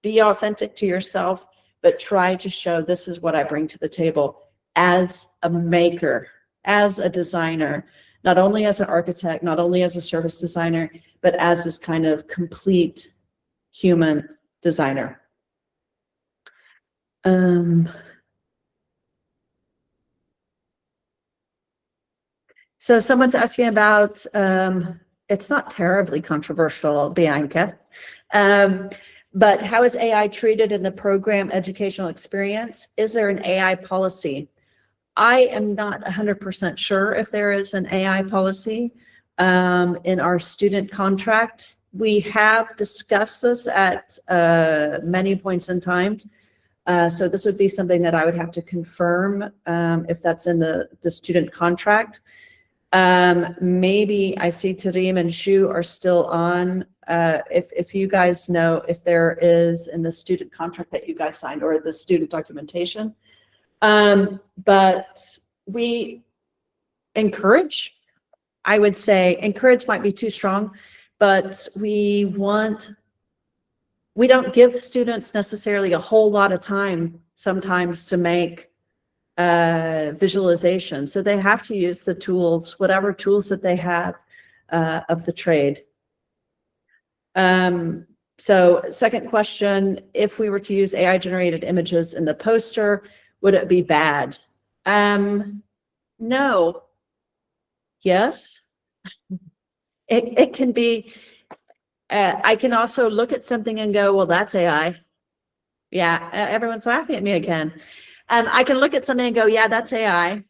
be authentic to yourself, but try to show this is what I bring to the table as a maker, as a designer, not only as an architect, not only as a service designer, but as this kind of complete human designer. So someone's asking about, it's not terribly controversial, Bianca, but how is AI treated in the program educational experience? Is there an AI policy? I am not 100% sure if there is an AI policy in our student contract. We have discussed this at many points in time. So this would be something that I would have to confirm if that's in the student contract. Maybe I see Tarim and Shu are still on. If you guys know if there is in the student contract that you guys signed or the student documentation. But we encourage, I would say encourage might be too strong, but we don't give students necessarily a whole lot of time sometimes to make visualization. So they have to use the tools, whatever tools that they have of the trade. So second question, if we were to use AI generated images in the poster, would it be bad? No. Yes. It can be, I can also look at something and go, well, that's AI. Yeah, everyone's laughing at me again. I can look at something and go, yeah, that's AI,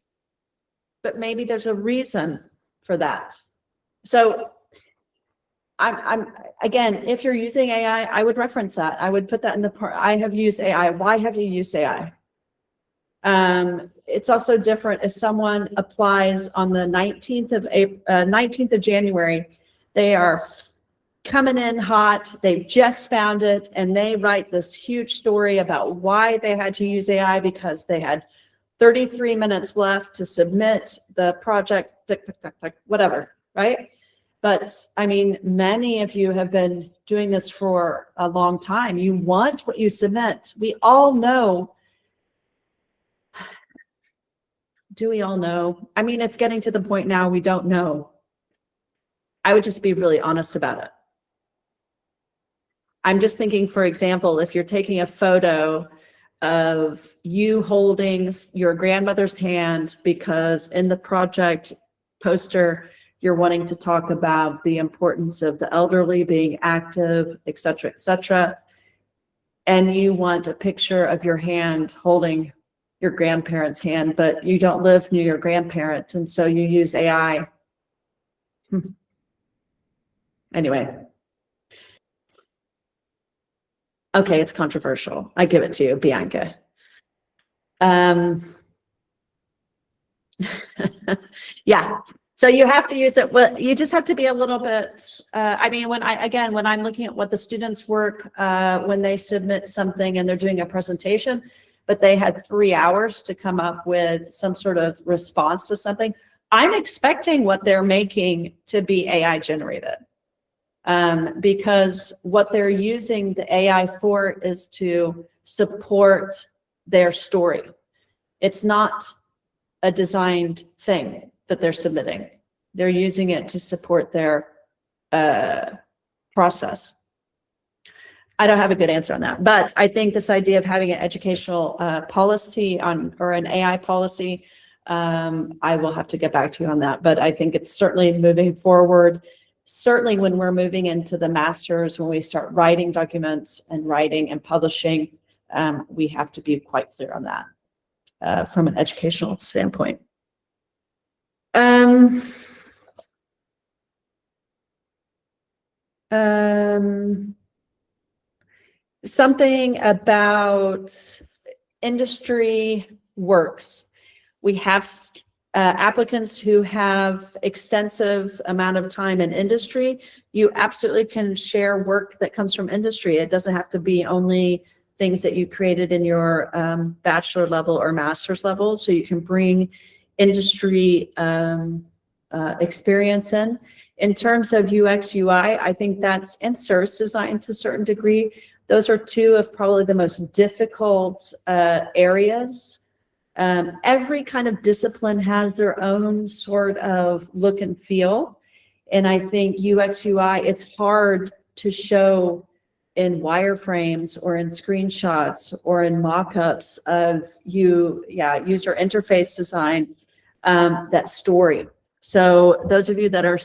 but maybe there's a reason for that. So I'm again, if you're using AI, I would reference that. I would put that in the part, I have used AI. Why have you used AI? It's also different if someone applies on the 19th of January, they are coming in hot, they've just found it, and they write this huge story about why they had to use AI because they had 33 minutes left to submit the project, whatever, right? But I mean, many of you have been doing this for a long time. You want what you submit. We all know. Do we all know? I mean, it's getting to the point now we don't know. I would just be really honest about it. I'm just thinking, for example, if you're taking a photo of you holding your grandmother's hand because in the project poster, you're wanting to talk about the importance of the elderly being active, et cetera, and you want a picture of your hand holding your grandparent's hand, but you don't live near your grandparent, and so you use AI. Anyway. Okay, it's controversial. I give it to you, Bianca. Yeah, so you have to use it. Well, you just have to be a little bit, I mean, when I'm looking at what the students work, when they submit something and they're doing a presentation, but they had 3 hours to come up with some sort of response to something, I'm expecting what they're making to be AI generated. Because what they're using the AI for is to support their story. It's not a designed thing that they're submitting. They're using it to support their process. I don't have a good answer on that, but I think this idea of having an educational policy or an AI policy, I will have to get back to you on that, but I think it's certainly moving forward. Certainly when we're moving into the masters, when we start writing documents and writing and publishing, we have to be quite clear on that from an educational standpoint. Something about industry works. We have applicants who have extensive amount of time in industry. You absolutely can share work that comes from industry. It doesn't have to be only things that you created in your bachelor level or master's level. So you can bring industry experience in. In terms of UX, UI, I think that's, and service design to a certain degree, those are two of probably the most difficult areas. Every kind of discipline has their own sort of look and feel. And I think UX, UI, it's hard to show in wireframes or in screenshots or in mock-ups of user interface design, that story. So those of you that are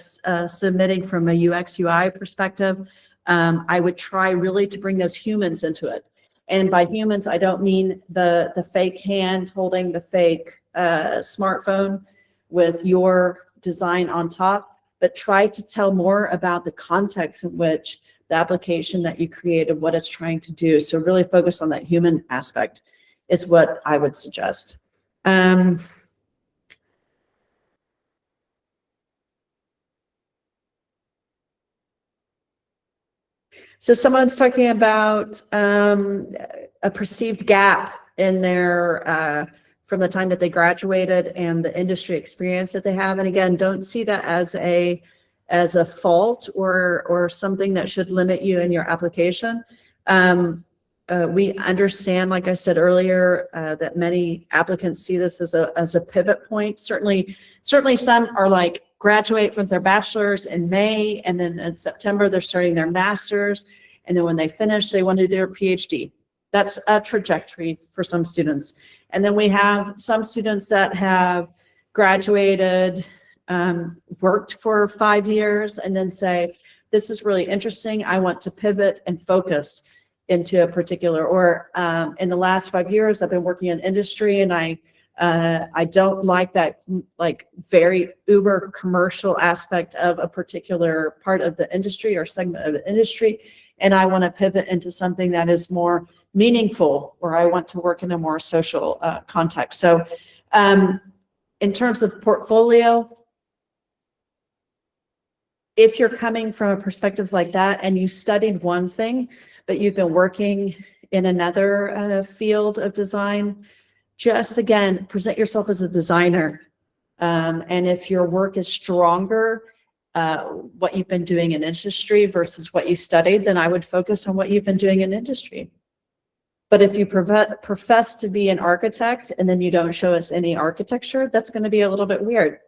submitting from a UX, UI perspective, I would try really to bring those humans into it. And by humans, I don't mean the fake hand holding the fake smartphone with your design on top, but try to tell more about the context in which the application that you created, what it's trying to do. So really focus on that human aspect is what I would suggest. So someone's talking about a perceived gap in their from the time that they graduated and the industry experience that they have. And again, don't see that as a fault or something that should limit you in your application. We understand, like I said earlier, that many applicants see this as a pivot point. Certainly some are like graduate with their bachelor's in May, and then in September they're starting their master's, and then when they finish, they want to do their PhD. That's a trajectory for some students. And then we have some students that have graduated, worked for 5 years, and then say, this is really interesting, I want to pivot and focus into a particular, or in the last 5 years, I've been working in industry, and I don't like that like very uber commercial aspect of a particular part of the industry or segment of the industry, and I want to pivot into something that is more meaningful, or I want to work in a more social context. So in terms of portfolio, if you're coming from a perspective like that and you studied one thing, but you've been working in another field of design, just again, present yourself as a designer. And if your work is stronger, what you've been doing in industry versus what you studied, then I would focus on what you've been doing in industry. But if you profess to be an architect and then you don't show us any architecture, that's going to be a little bit weird.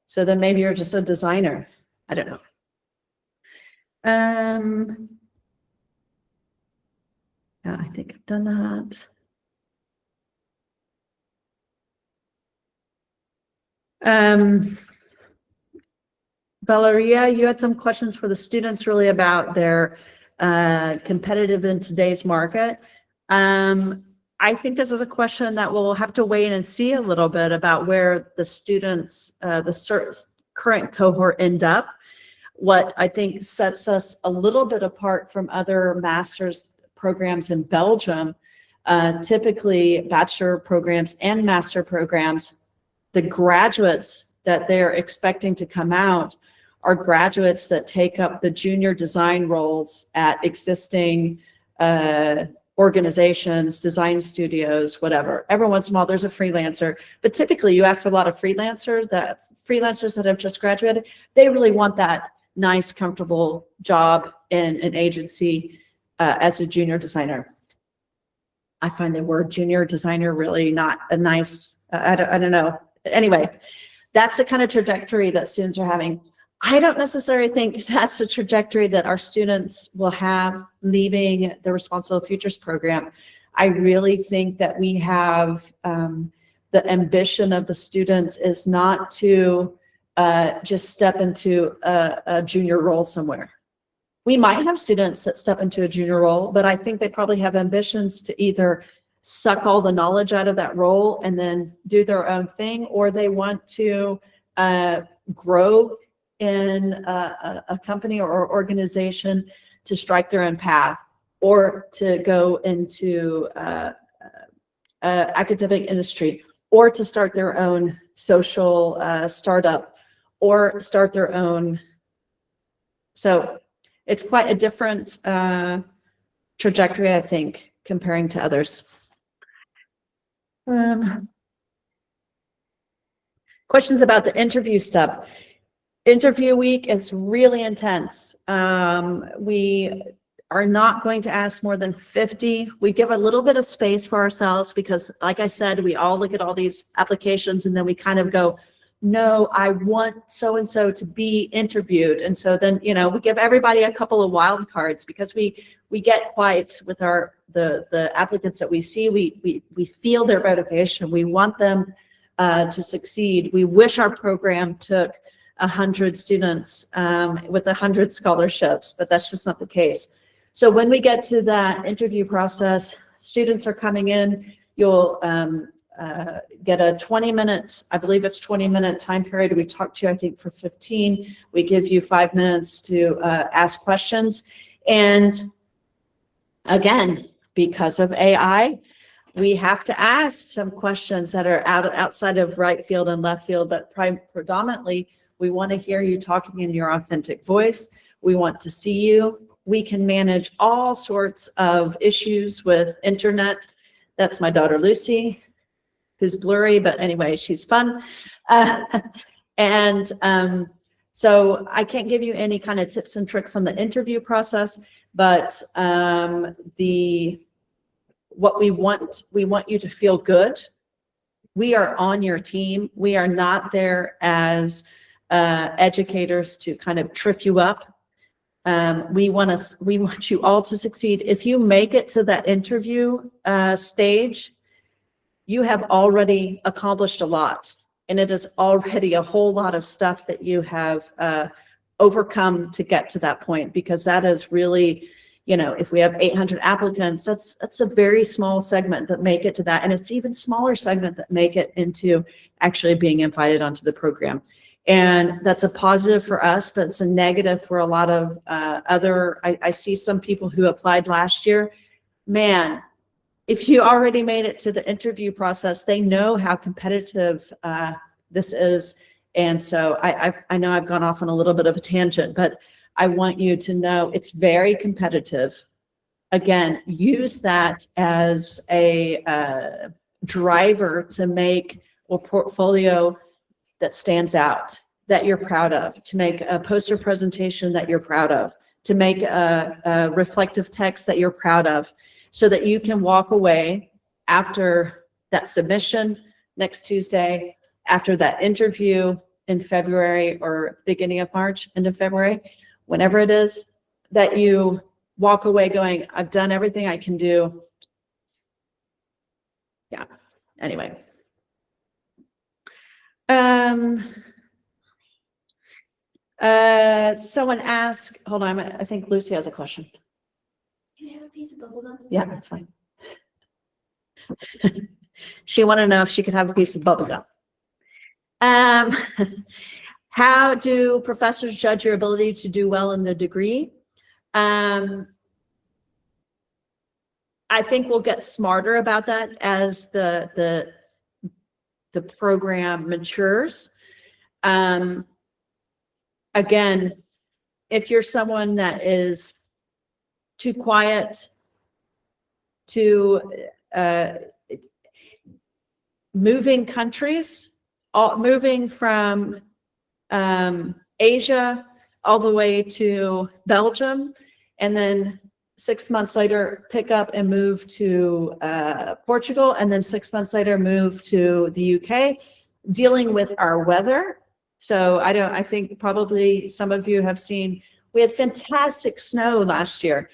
So then maybe you're just a designer. I don't know. Yeah, I think I've done that. Valeria, you had some questions for the students really about their competitive in today's market. I think this is a question that we'll have to wait and see a little bit about where the students, the current cohort end up. What I think sets us a little bit apart from other master's programs in Belgium, typically bachelor programs and master programs, the graduates that they're expecting to come out are graduates that take up the junior design roles at existing organizations, design studios, whatever. Every once in a while there's a freelancer, but typically you ask a lot of freelancers that have just graduated, they really want that nice, comfortable job in an agency as a junior designer. I find the word junior designer really not a nice, I don't know. Anyway, that's the kind of trajectory that students are having. I don't necessarily think that's the trajectory that our students will have leaving the Responsible Futures program. I really think that we have the ambition of the students is not to just step into a junior role somewhere. We might have students that step into a junior role, but I think they probably have ambitions to either suck all the knowledge out of that role and then do their own thing, or they want to grow in a company or organization to strike their own path, or to go into academic industry, or to start their own social startup, or start their own. So it's quite a different trajectory, I think, comparing to others. Questions about the interview step. Interview week is really intense. We are not going to ask more than 50. We give a little bit of space for ourselves because, like I said, we all look at all these applications and then we kind of go, no, I want so-and-so to be interviewed. And so then, you know, we give everybody a couple of wild cards because we get quiet with the applicants that we see. We feel their motivation. We want them to succeed. We wish our program took 100 students with 100 scholarships, but that's just not the case. So when we get to that interview process, students are coming in, you'll get a 20-minute, I believe it's 20-minute time period. We talk to you, I think, for 15. We give you 5 minutes to ask questions. And again, because of AI, we have to ask some questions that are outside of right field and left field, but predominantly, we want to hear you talking in your authentic voice. We want to see you. we can manage all sorts of issues with internet. That's my daughter, Lucy, who's blurry, but anyway, she's fun. So I can't give you any kind of tips and tricks on the interview process, but what we want you to feel good. We are on your team. We are not there as educators to kind of trip you up. We want you all to succeed. If you make it to that interview stage, you have already accomplished a lot, and it is already a whole lot of stuff that you have overcome to get to that point, because that is really, you know, if we have 800 applicants, that's a very small segment that make it to that, and it's even smaller segment that make it into actually being invited onto the program. And that's a positive for us, but it's a negative for a lot of I see some people who applied last year. Man, if you already made it to the interview process, they know how competitive this is. And so I know I've gone off on a little bit of a tangent, but I want you to know it's very competitive. Again, use that as a driver to make a portfolio that stands out, that you're proud of, to make a poster presentation that you're proud of, to make a reflective text that you're proud of, so that you can walk away after that submission next Tuesday, after that interview in February or beginning of March, end of February, whenever it is, that you walk away going, I've done everything I can do. Yeah, anyway. Someone asked, hold on, I think Lucy has a question. Can I have a piece of bubble gum? Yeah, that's fine. She wanted to know if she could have a piece of bubble gum. How do professors judge your ability to do well in the degree? I think we'll get smarter about that as the program matures. Again, if you're someone that is too quiet, to moving countries, moving from Asia all the way to Belgium, and then 6 months later pick up and move to Portugal, and then 6 months later move to the UK, dealing with our weather. So I think probably some of you have seen, we had fantastic snow last year.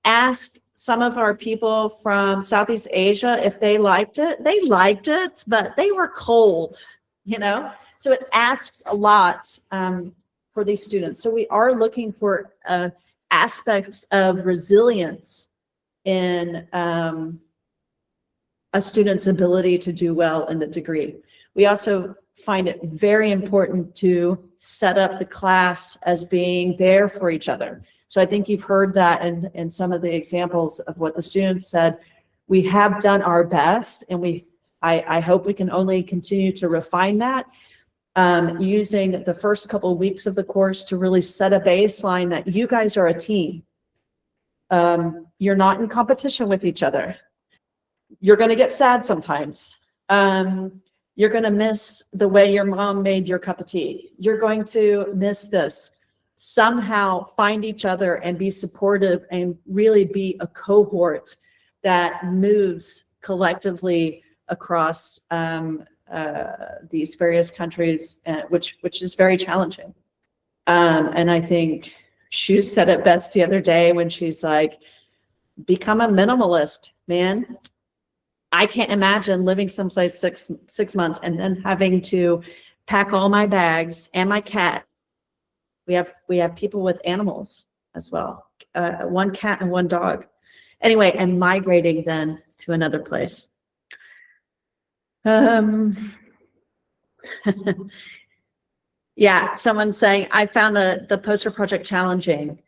Ask some of our people from Southeast Asia if they liked it. They liked it, but they were cold, you know? So it asks a lot for these students. So we are looking for aspects of resilience in a student's ability to do well in the degree. We also find it very important to set up the class as being there for each other. So I think you've heard that in some of the examples of what the students said. We have done our best, and I hope we can only continue to refine that, using the first couple of weeks of the course to really set a baseline that you guys are a team. You're not in competition with each other. You're going to get sad sometimes. You're going to miss the way your mom made your cup of tea. You're going to miss this. Somehow find each other and be supportive and really be a cohort that moves collectively across these various countries, which is very challenging. And I think Shu said it best the other day when she's like, become a minimalist, man. I can't imagine living someplace six months and then having to pack all my bags and my cat. We have people with animals as well, one cat and one dog. Anyway, and migrating then to another place. Yeah, someone saying, I found the poster project challenging.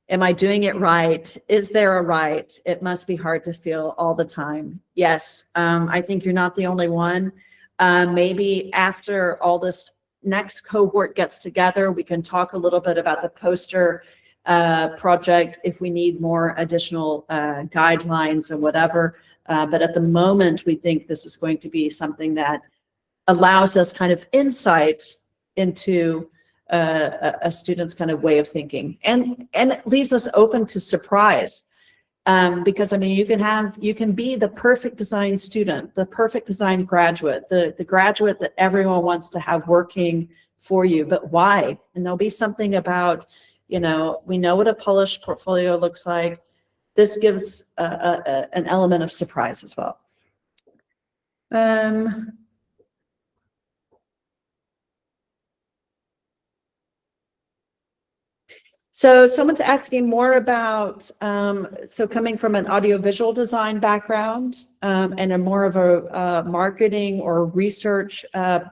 Am I doing it right? Is there a right? It must be hard to feel all the time. Yes, I think you're not the only one. Maybe after all this next cohort gets together, we can talk a little bit about the poster project if we need more additional guidelines and whatever. But at the moment, we think this is going to be something that allows us kind of insight into a student's kind of way of thinking, and it leaves us open to surprise. Because I mean, you can be the perfect design student, the perfect design graduate, the graduate that everyone wants to have working for you, but why? And there'll be something about, we know what a polished portfolio looks like. This gives an element of surprise as well. So someone's asking more about, so coming from an audiovisual design background and a more of a marketing or research,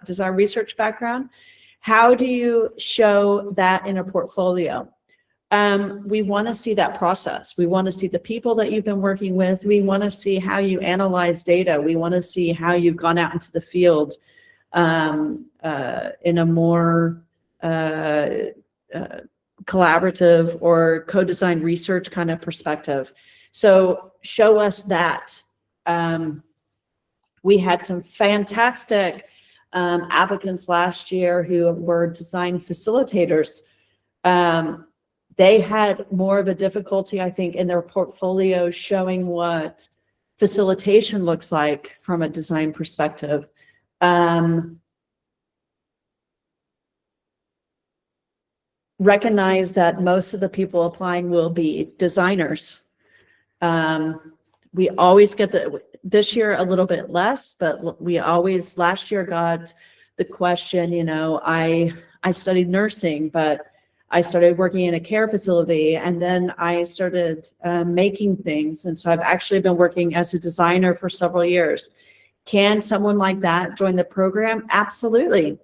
design research background, how do you show that in a portfolio? We want to see that process. We want to see the people that you've been working with. We want to see how you analyze data. We want to see how you've gone out into the field in a more collaborative or co-design research kind of perspective. So show us that. We had some fantastic applicants last year who were design facilitators. They had more of a difficulty, I think, in their portfolio showing what facilitation looks like from a design perspective. Recognize that most of the people applying will be designers. We always get this year a little bit less, but we always last year got the question, I studied nursing, but I started working in a care facility, and then I started making things. And so I've actually been working as a designer for several years. Can someone like that join the program? Absolutely.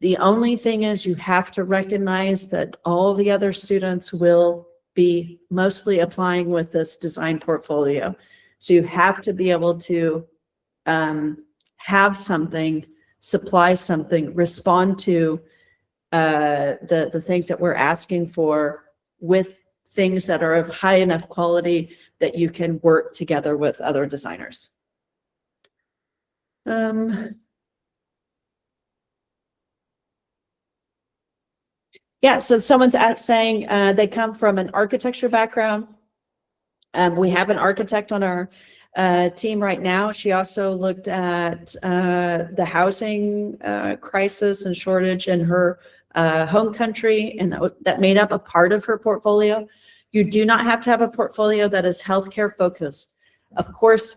The only thing is you have to recognize that all the other students will be mostly applying with this design portfolio. So you have to be able to have something, supply something, respond to the things that we're asking for with things that are of high enough quality that you can work together with other designers. Yeah, so someone's saying they come from an architecture background. We have an architect on our team right now. She also looked at the housing crisis and shortage in her home country, and that made up a part of her portfolio. You do not have to have a portfolio that is healthcare focused. Of course,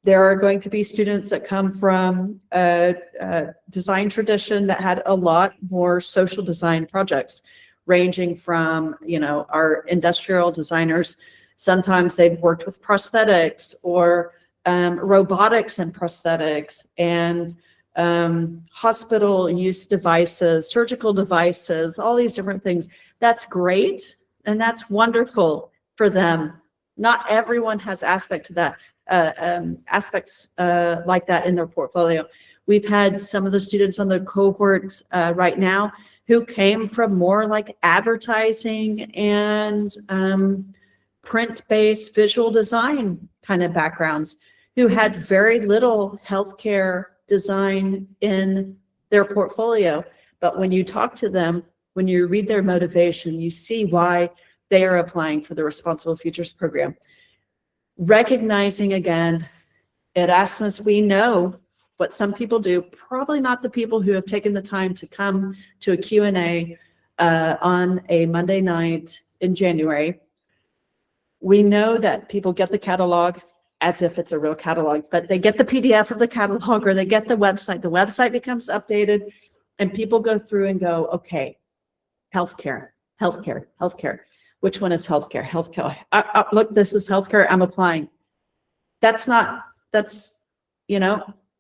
there are going to be students that come from a design tradition that had a lot more social design projects, ranging from, our industrial designers. Sometimes they've worked with prosthetics or robotics and prosthetics and hospital use devices, surgical devices, all these different things. That's great, and that's wonderful for them. Not everyone has aspects like that in their portfolio. We've had some of the students on the cohorts right now who came from more like advertising and print-based visual design kind of backgrounds, who had very little healthcare design in their portfolio. But when you talk to them, when you read their motivation, you see why they are applying for the Responsible Futures program. Recognizing again, at Erasmus, we know what some people do, probably not the people who have taken the time to come to a Q&A on a Monday night in January. We know that people get the catalog as if it's a real catalog, but they get the PDF of the catalog or they get the website. The website becomes updated and people go through and go, okay, healthcare. Which one is healthcare? Healthcare. Look, this is healthcare. I'm applying.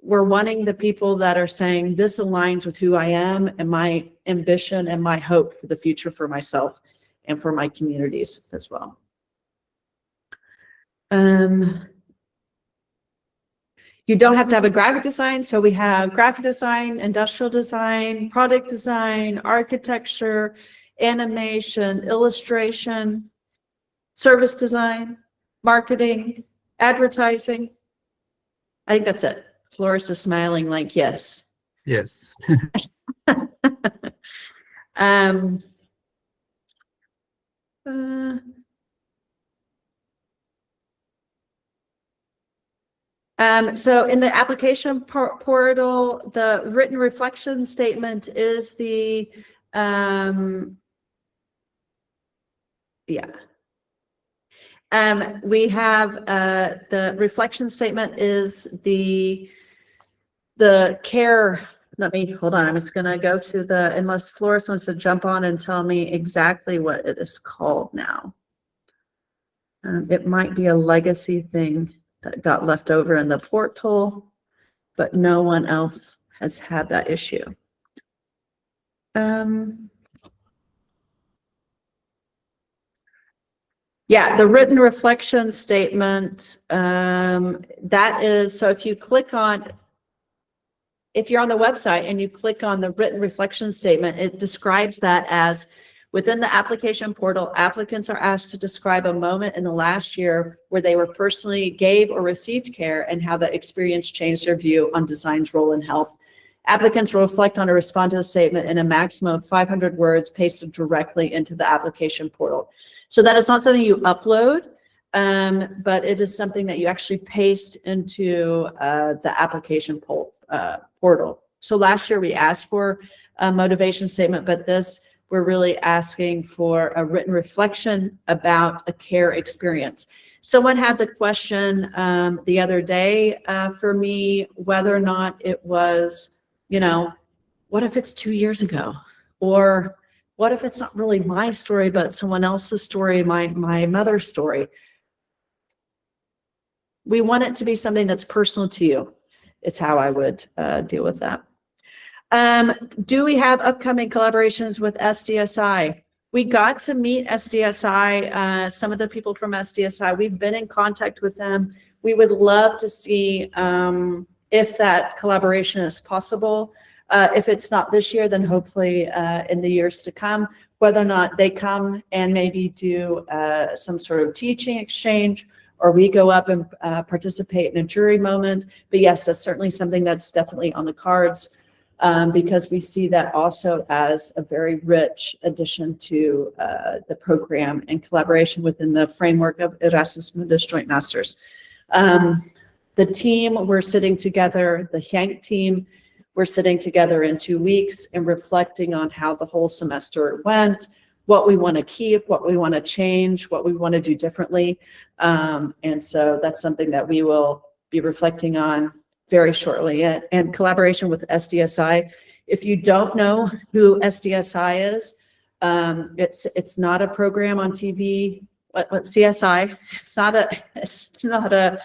We're wanting the people that are saying this aligns with who I am and my ambition and my hope for the future for myself and for my communities as well. You don't have to have a graphic design. So we have graphic design, industrial design, product design, architecture, animation, illustration, service design, marketing, advertising. I think that's it. Flores is smiling like yes. Yes. Um, so in the application portal, the written reflection statement is the, yeah. We have the reflection statement is the care. Let me hold on. I'm just going to go to the, unless Flores wants to jump on and tell me exactly what it is called now. It might be a legacy thing that got left over in the portal, but no one else has had that issue. Yeah, the written reflection statement, that is, so if you click on, if you're on the website and you click on the written reflection statement, it describes that as within the application portal, applicants are asked to describe a moment in the last year where they were personally gave or received care and how the experience changed their view on design's role in health. Applicants will reflect on or respond to the statement in a maximum of 500 words pasted directly into the application portal. So that is not something you upload, but it is something that you actually paste into the application portal. So last year we asked for a motivation statement, but this, we're really asking for a written reflection about a care experience. Someone had the question the other day for me, whether or not it was, you know, what if it's 2 years ago? Or what if it's not really my story, but someone else's story, my mother's story? We want it to be something that's personal to you. It's how I would deal with that. Do we have upcoming collaborations with SDSI? We got to meet SDSI, some of the people from SDSI. We've been in contact with them. We would love to see if that collaboration is possible. If it's not this year, then hopefully in the years to come, whether or not they come and maybe do some sort of teaching exchange, or we go up and participate in a jury moment. But yes, that's certainly something that's definitely on the cards, because we see that also as a very rich addition to the program and collaboration within the framework of Erasmus Mundus Joint Masters. The team, we're sitting together, the Hank team, we're sitting together in 2 weeks and reflecting on how the whole semester went, what we want to keep, what we want to change, what we want to do differently. And so that's something that we will be reflecting on very shortly. And collaboration with SDSI. If you don't know who SDSI is, it's not a program on TV. What CSI? It's not a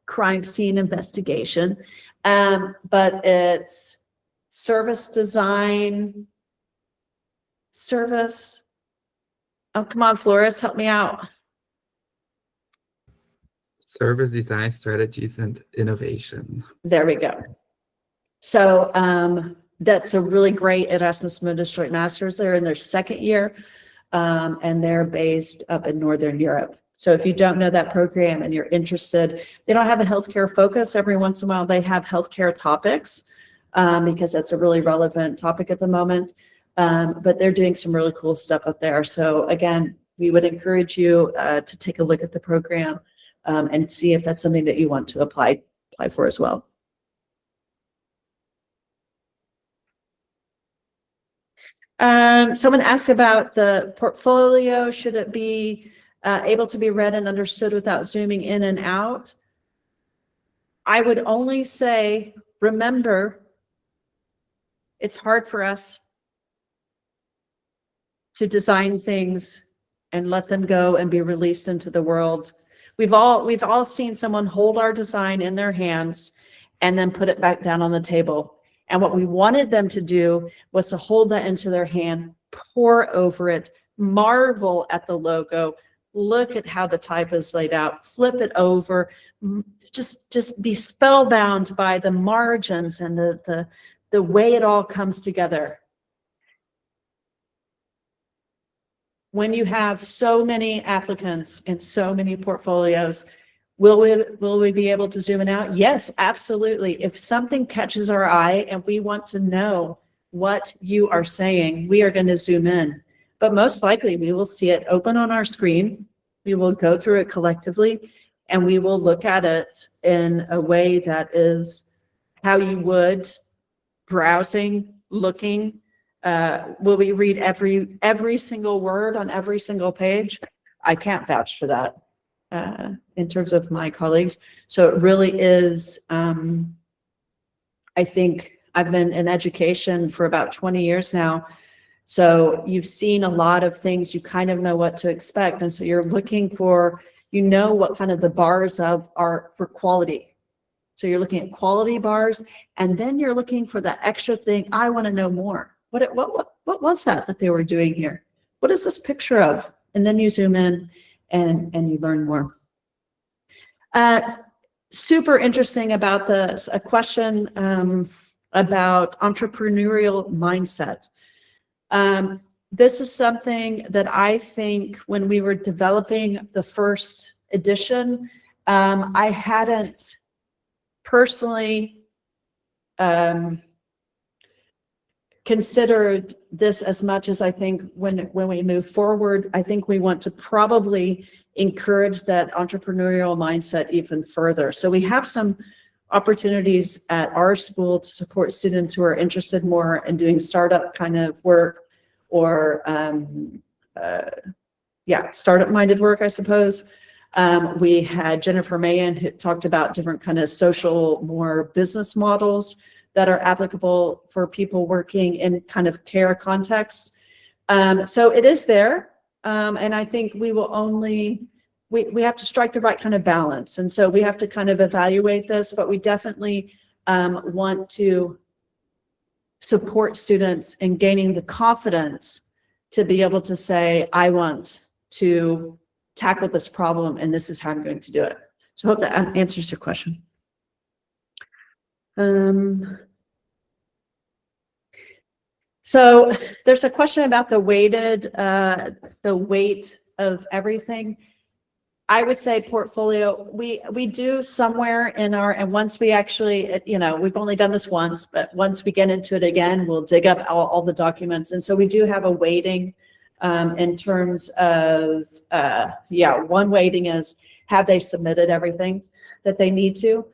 crime scene investigation, but it's service design, service. Oh, come on, Flores, help me out. Service design strategies and innovation. There we go. So that's a really great Erasmus Mundus Joint Masters. They're in their second year, and they're based up in Northern Europe. So if you don't know that program and you're interested, they don't have a healthcare focus. Every once in a while, they have healthcare topics because that's a really relevant topic at the moment. But they're doing some really cool stuff up there. So again, we would encourage you to take a look at the program and see if that's something that you want to apply for as well. Someone asked about the portfolio. Should it be able to be read and understood without zooming in and out? I would only say, remember, it's hard for us to design things and let them go and be released into the world. We've all seen someone hold our design in their hands and then put it back down on the table. And what we wanted them to do was to hold that into their hand, pore over it, marvel at the logo, look at how the type is laid out, flip it over, just be spellbound by the margins and the way it all comes together. when you have so many applicants and so many portfolios, will we be able to zoom in out? Yes, absolutely. If something catches our eye and we want to know what you are saying, we are going to zoom in. But most likely we will see it open on our screen. We will go through it collectively, and we will look at it in a way that is how you would browsing, looking. Will we read every single word on every single page? I can't vouch for that in terms of my colleagues. So it really is, I think I've been in education for about 20 years now. So you've seen a lot of things, you kind of know what to expect. And so you're looking for, you know, what kind of the bars of are for quality. So you're looking at quality bars, and then you're looking for that extra thing. I want to know more. What was that they were doing here? What is this picture of? And then you zoom in and you learn more. Super interesting about this, a question about entrepreneurial mindset. This is something that I think when we were developing the first edition, I hadn't personally considered this as much as I think when we move forward. I think we want to probably encourage that entrepreneurial mindset even further. So we have some opportunities at our school to support students who are interested more in doing startup kind of work, or startup minded work, I suppose. We had Jennifer Mahan who talked about different kind of social, more business models that are applicable for people working in kind of care contexts. So it is there. And I think we will only, we have to strike the right kind of balance. And so we have to kind of evaluate this, but we definitely want to support students in gaining the confidence to be able to say, I want to tackle this problem and this is how I'm going to do it. So I hope that answers your question. So there's a question about the weighted, the weight of everything. I would say portfolio, we do somewhere in our, and once we actually, you know, we've only done this once, but once we get into it again, we'll dig up all the documents. And so we do have a weighting in terms of, one weighting is, have they submitted everything that they need to?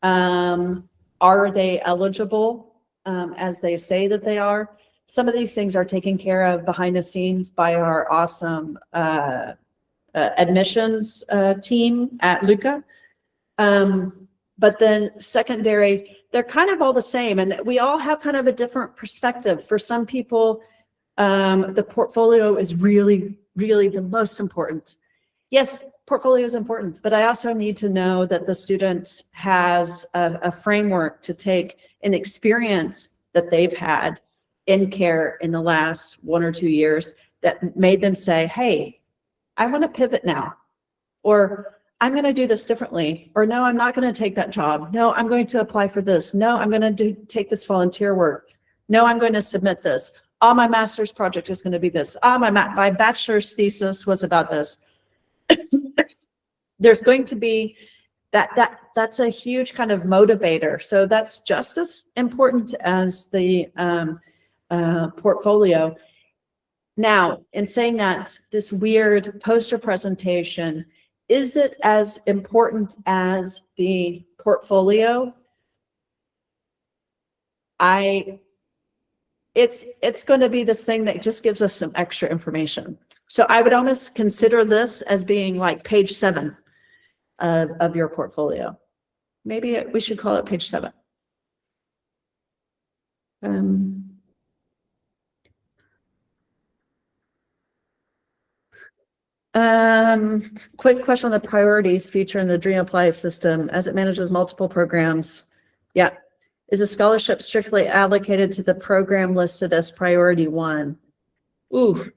Are they eligible as they say that they are? Some of these things are taken care of behind the scenes by our awesome admissions team at Luca. But then secondary, they're kind of all the same, and we all have kind of a different perspective. For some people, the portfolio is really, really the most important. Yes, portfolio is important, but I also need to know that the student has a framework to take an experience that they've had in care in the last 1 or 2 years that made them say, hey, I want to pivot now, or I'm going to do this differently, or no, I'm not going to take that job. No, I'm going to apply for this. No, I'm going to take this volunteer work. No, I'm going to submit this. Oh, my master's project is going to be this. Oh, my bachelor's thesis was about this. There's going to be that's a huge kind of motivator. So that's just as important as the portfolio. Now, in saying that, this weird poster presentation, is it as important as the portfolio? It's going to be this thing that just gives us some extra information. So I would almost consider this as being like page 7 of your portfolio. Maybe we should call it page 7. Quick question on the priorities feature in the Dream Apply system as it manages multiple programs. Yeah. Is a scholarship strictly allocated to the program listed as priority 1? Ooh.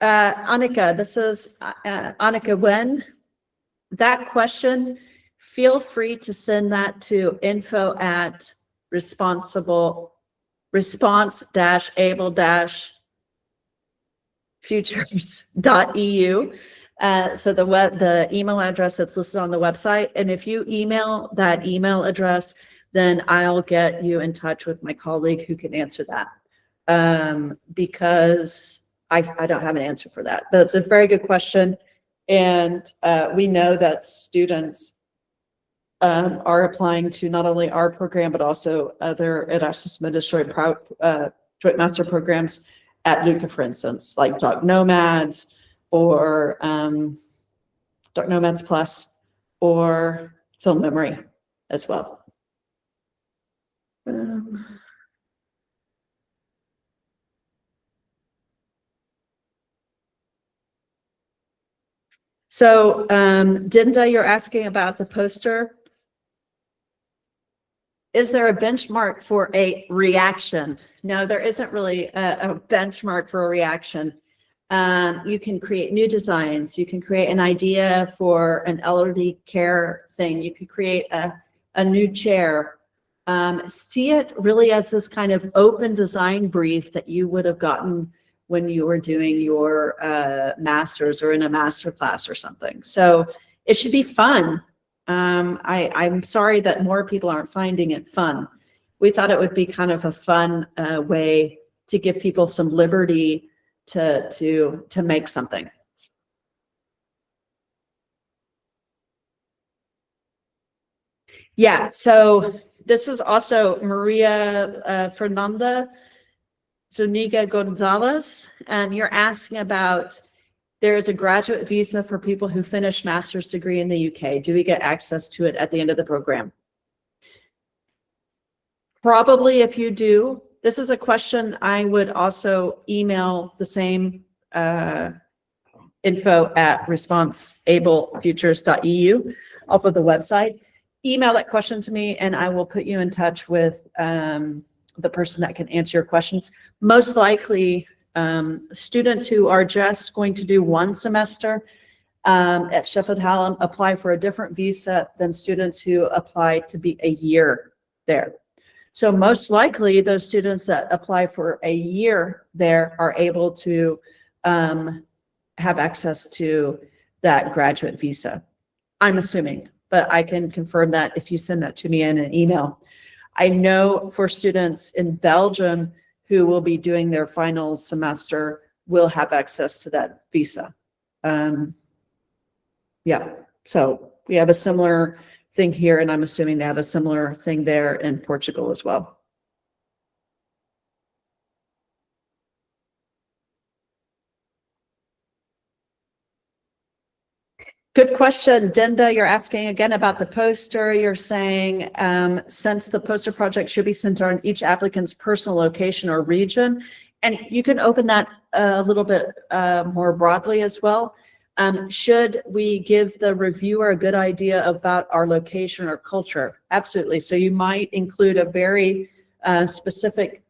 Annika, this is Annika. When that question, feel free to send that to info@responsible. response-able-futures.eu. So the email address that's listed on the website. And if you email that email address, then I'll get you in touch with my colleague who can answer that. Because I don't have an answer for that. But it's a very good question. And we know that students are applying to not only our program, but also other Erasmus Joint Master programs at Luca, for instance, like Dark Nomads or Dark Nomads Plus or Film Memory as well. So Dinda, you're asking about the poster. Is there a benchmark for a reaction? No, there isn't really a benchmark for a reaction. You can create new designs. You can create an idea for an elderly care thing. You could create a new chair. See it really as this kind of open design brief that you would have gotten when you were doing your master's or in a master class or something. So it should be fun. I'm sorry that more people aren't finding it fun. We thought it would be kind of a fun way to give people some liberty to make something. Yeah, so this is also Maria Fernanda Zuniga Gonzalez, and you're asking about there is a graduate visa for people who finish master's degree in the UK. Do we get access to it at the end of the program? Probably if you do. This is a question I would also email the same info at response-able-futures.eu off of the website. Email that question to me and I will put you in touch with the person that can answer your questions. Most likely, students who are just going to do one semester at Sheffield Hallam apply for a different visa than students who apply to be a year there. So most likely those students that apply for a year there are able to have access to that graduate visa. I'm assuming, but I can confirm that if you send that to me in an email. I know for students in Belgium who will be doing their final semester will have access to that visa. Yeah, so we have a similar thing here, and I'm assuming they have a similar thing there in Portugal as well. Good question, Dinda. You're asking again about the poster. You're saying since the poster project should be centered on each applicant's personal location or region, and you can open that a little bit more broadly as well. Should we give the reviewer a good idea about our location or culture? Absolutely. So you might include a very specific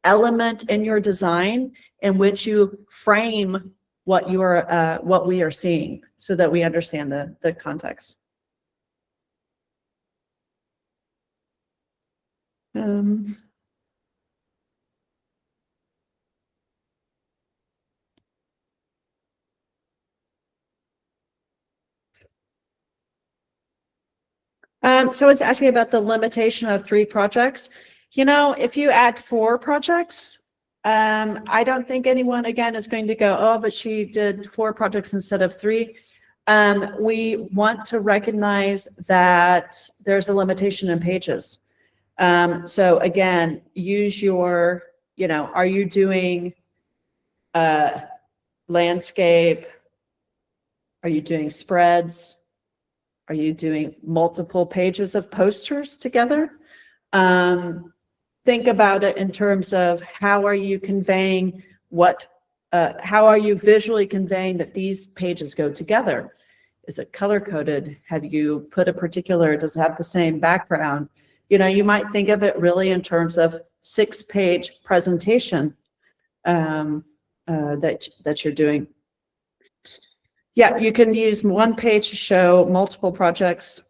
element in your design in which you frame what you are, what we are seeing, so that we understand the context. So it's asking about the limitation of 3 projects. You know, if you add 4 projects, I don't think anyone, again, is going to go, oh, but she did 4 projects instead of 3. We want to recognize that there's a limitation in pages. So again, use your, you know, are you doing landscape? Are you doing spreads? Are you doing multiple pages of posters together? Think about it in terms of how are you conveying what, how are you visually conveying that these pages go together? Is it color coded? Have you put a particular, does it have the same background? You know, you might think of it really in terms of 6-page presentation that you're doing. Yeah, you can use one page to show multiple projects.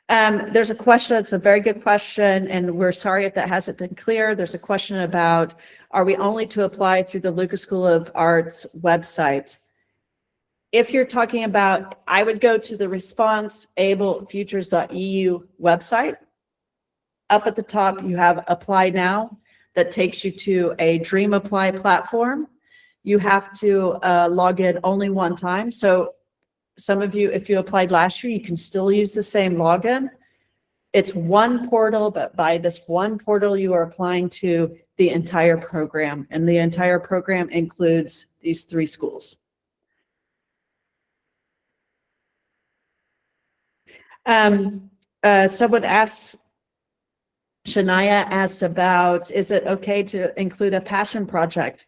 There's a question, it's a very good question, and we're sorry if that hasn't been clear. There's a question about, are we only to apply through the Lucas School of Arts website? If you're talking about, I would go to the response-able-futures.eu website. Up at the top, you have Apply Now. That takes you to a Dream Apply platform. You have to log in only one time. So some of you, if you applied last year, you can still use the same login. It's one portal, but by this one portal, you are applying to the entire program, and the entire program includes these 3 schools. Someone asks, Shania asks about, is it okay to include a passion project?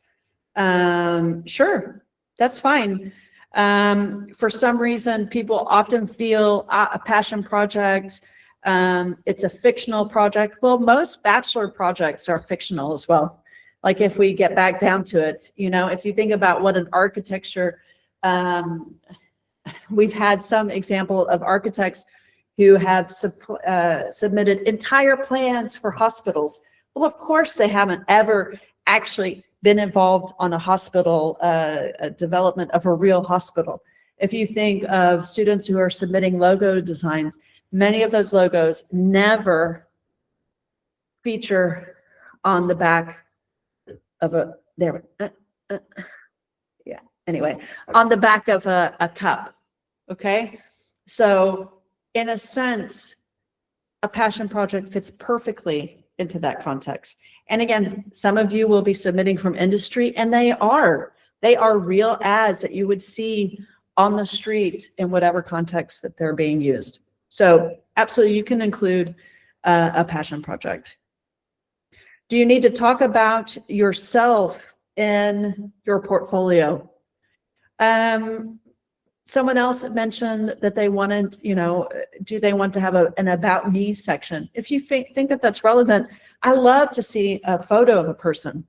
Sure, that's fine. For some reason, people often feel a passion project, it's a fictional project. Well, most bachelor projects are fictional as well. Like if we get back down to it, you know, if you think about what an architecture, we've had some example of architects who have submitted entire plans for hospitals. Well, of course, they haven't ever actually been involved on a hospital, development of a real hospital. If you think of students who are submitting logo designs, many of those logos never feature on the back of a, yeah, anyway, on the back of a cup, okay? So in a sense, a passion project fits perfectly into that context. And again, some of you will be submitting from industry, and they are real ads that you would see on the street in whatever context that they're being used. So absolutely, you can include a passion project. Do you need to talk about yourself in your portfolio? Someone else mentioned that they wanted, you know, do they want to have an about me section? If you think that that's relevant, I love to see a photo of a person.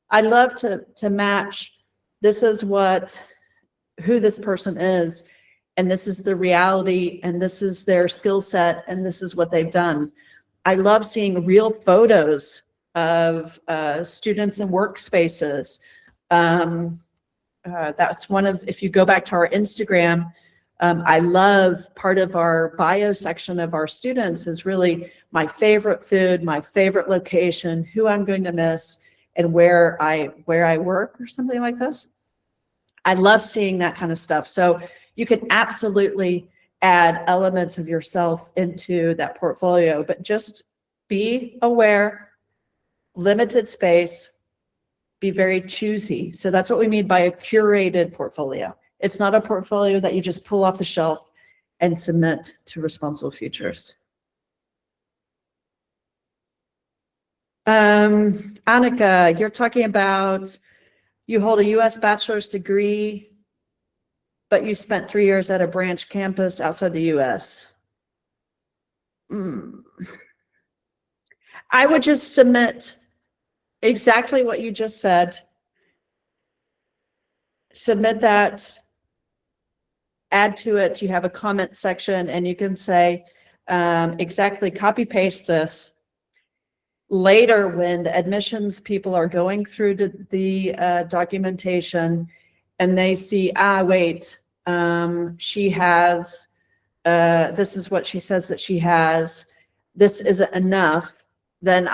I love to match, this is who this person is, and this is the reality, and this is their skill set, and this is what they've done. I love seeing real photos of students in workspaces. That's one of, if you go back to our Instagram, I love part of our bio section of our students is really my favorite food, my favorite location, who I'm going to miss, and where I work or something like this. I love seeing that kind of stuff. So you can absolutely add elements of yourself into that portfolio, but just be aware, limited space, be very choosy. So that's what we mean by a curated portfolio. It's not a portfolio that you just pull off the shelf and submit to Responsible Futures. Annika, you're talking about you hold a US bachelor's degree, but you spent 3 years at a branch campus outside the US. I would just submit exactly what you just said. Submit that, add to it. You have a comment section, and you can say exactly copy paste this. Later, when the admissions people are going through the documentation and they see, wait, she has, this is what she says that she has, this isn't enough, then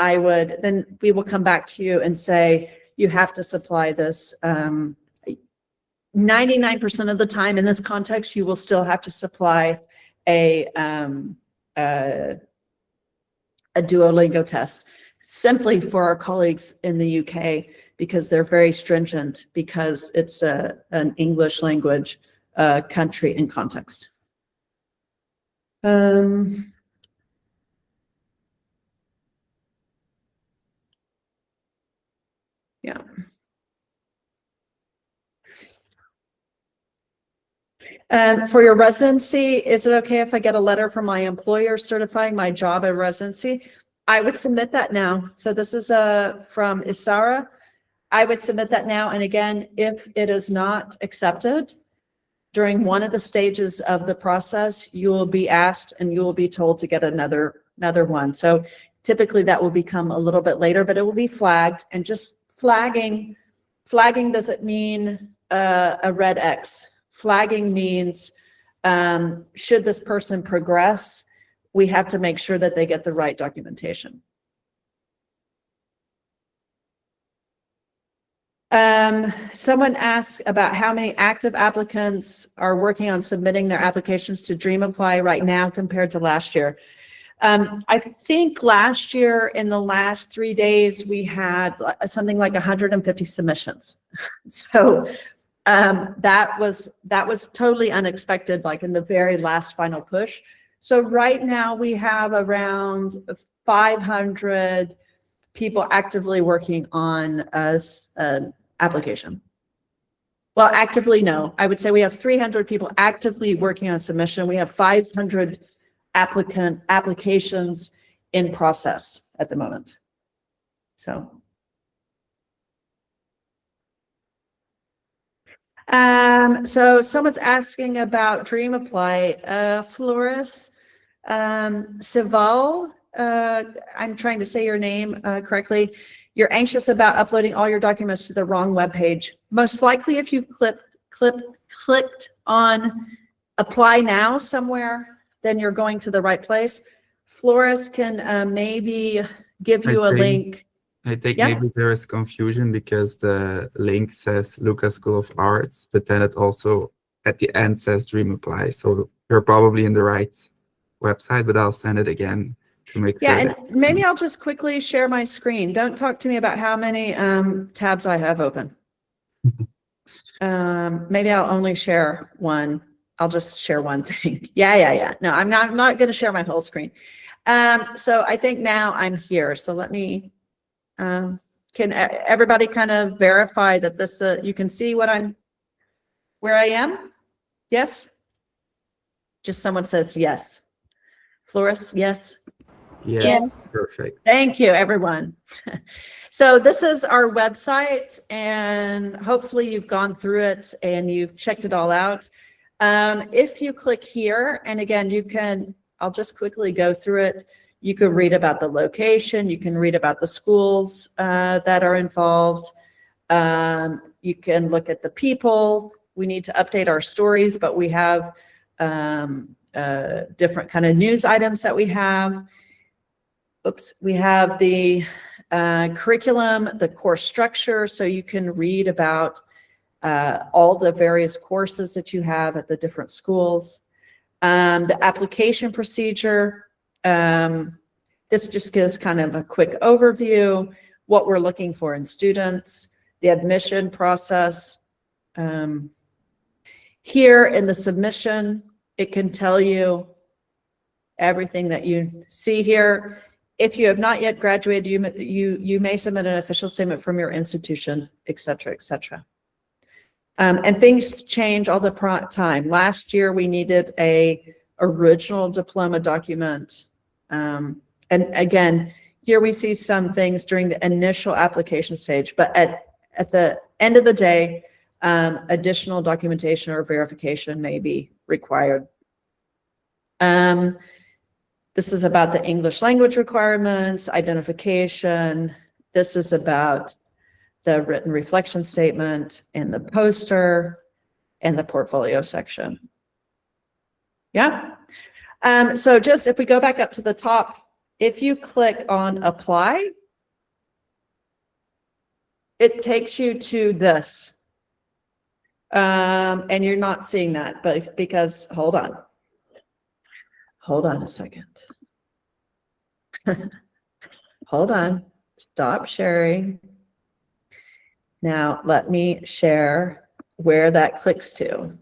we will come back to you and say, you have to supply this. 99% of the time in this context, you will still have to supply a Duolingo test, simply for our colleagues in the UK, because they're very stringent, because it's an English language country and context. Yeah. For your residency, is it okay if I get a letter from my employer certifying my job and residency? I would submit that now. So this is from Isara. I would submit that now. And again, if it is not accepted, during one of the stages of the process, you will be asked and you will be told to get another one. So typically that will become a little bit later, but it will be flagged. And just flagging doesn't mean a red X. Flagging means should this person progress, we have to make sure that they get the right documentation. Someone asked about how many active applicants are working on submitting their applications to Dream Apply right now compared to last year. I think last year in the last 3 days, we had something like 150 submissions. So that was totally unexpected, like in the very last final push. So right now we have around 500 people actively working on an application. Well, actively, no. I would say we have 300 people actively working on submission. We have 500 applications in process at the moment. So someone's asking about Dream Apply. Floris Sival, I'm trying to say your name correctly. You're anxious about uploading all your documents to the wrong web page. Most likely, if you've clicked on Apply Now somewhere, then you're going to the right place. Floris can maybe give you a link. I think Yeah. maybe there is confusion because the link says Lucas School of Arts, but then it also at the end says Dream Apply. So you're probably in the right website, but I'll send it again to make sure. Yeah, and maybe I'll just quickly share my screen. Don't talk to me about how many tabs I have open. Maybe I'll only share one. I'll just share one thing. Yeah. No, I'm not going to share my whole screen. So I think now I'm here. So let me, can everybody kind of verify that this, you can see where I am? Yes? Just someone says yes. Floris, yes? Yes. Perfect. Thank you, everyone. So this is our website, and hopefully you've gone through it and you've checked it all out. If you click here, and again, I'll just quickly go through it. You can read about the location. You can read about the schools that are involved. You can look at the people. We need to update our stories, but we have different kind of news items that we have. Oops, we have the curriculum, the course structure, so you can read about all the various courses that you have at the different schools. The application procedure, this just gives kind of a quick overview, what we're looking for in students, the admission process. Here in the submission, it can tell you everything that you see here. If you have not yet graduated, you may submit an official statement from your institution, et cetera, et cetera. And things change all the time. Last year, we needed a original diploma document. And again, here we see some things during the initial application stage, but at the end of the day, additional documentation or verification may be required. This is about the English language requirements, identification. This is about the written reflection statement and the poster and the portfolio section. Yeah. So just if we go back up to the top, if you click on apply, it takes you to this. And you're not seeing that, but because, hold on a second. Hold on, stop sharing. Now let me share where that clicks to.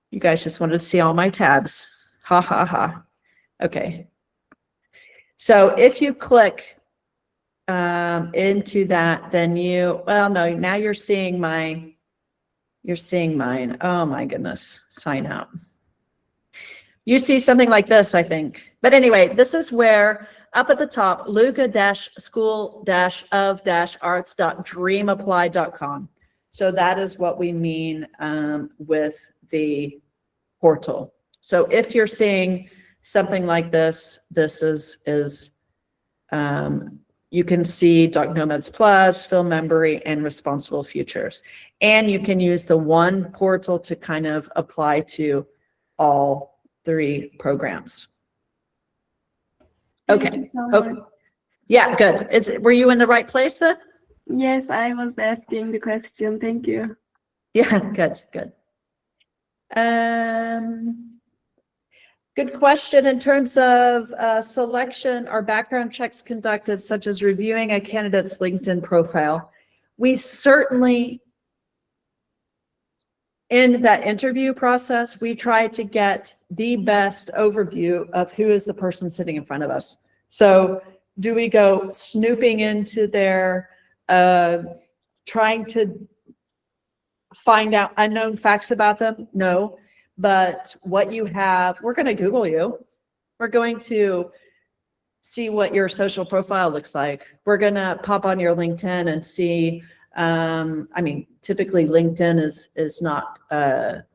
You guys just wanted to see all my tabs. Ha ha ha. Okay. So if you click into that, then well, no, now you're seeing mine. Oh my goodness, sign out. You see something like this, I think. But anyway, this is where up at the top, luca-school-of-arts.dreamapply.com. So that is what we mean with the portal. So if you're seeing something like this, this is you can see DocNomads Plus, Film Memory, and Responsible Futures. And you can use the one portal to kind of apply to all 3 programs. Thank Okay. you so Okay. much. Yeah, good. Were you in the right place then? Yes, I was asking the question. Thank you. Yeah, good, good. Good question. In terms of selection, are background checks conducted, such as reviewing a candidate's LinkedIn profile? We certainly, in that interview process, we try to get the best overview of who is the person sitting in front of us. So do we go snooping into their, trying to find out unknown facts about them? No. But what you have, we're going to Google you. We're going to see what your social profile looks like. We're going to pop on your LinkedIn and see, I mean, typically LinkedIn is not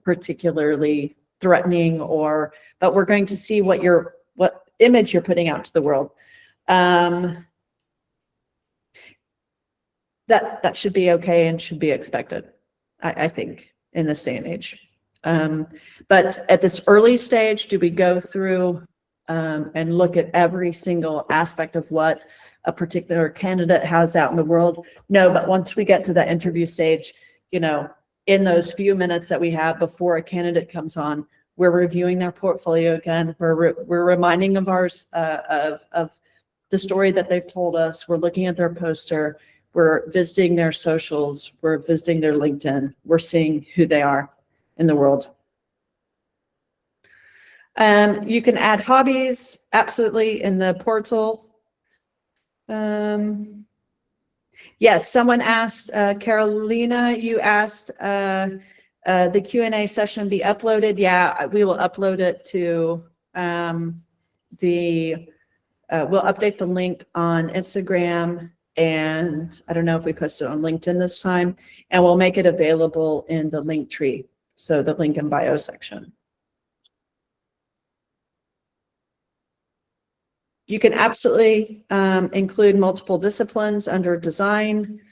particularly threatening, but we're going to see what image you're putting out to the world. That should be okay and should be expected, I think, in this day and age. But at this early stage, do we go through and look at every single aspect of what a particular candidate has out in the world? No, but once we get to that interview stage, you know, in those few minutes that we have before a candidate comes on, we're reviewing their portfolio again. We're reminding of ours, of the story that they've told us. We're looking at their poster. We're visiting their socials. We're visiting their LinkedIn. We're seeing who they are in the world. You can add hobbies, absolutely, in the portal. Yes, someone asked, Carolina, you asked the Q&A session be uploaded. Yeah, we will upload it to we'll update the link on Instagram, and I don't know if we post it on LinkedIn this time, and we'll make it available in the link tree. So the link in bio section. You can absolutely include multiple disciplines under design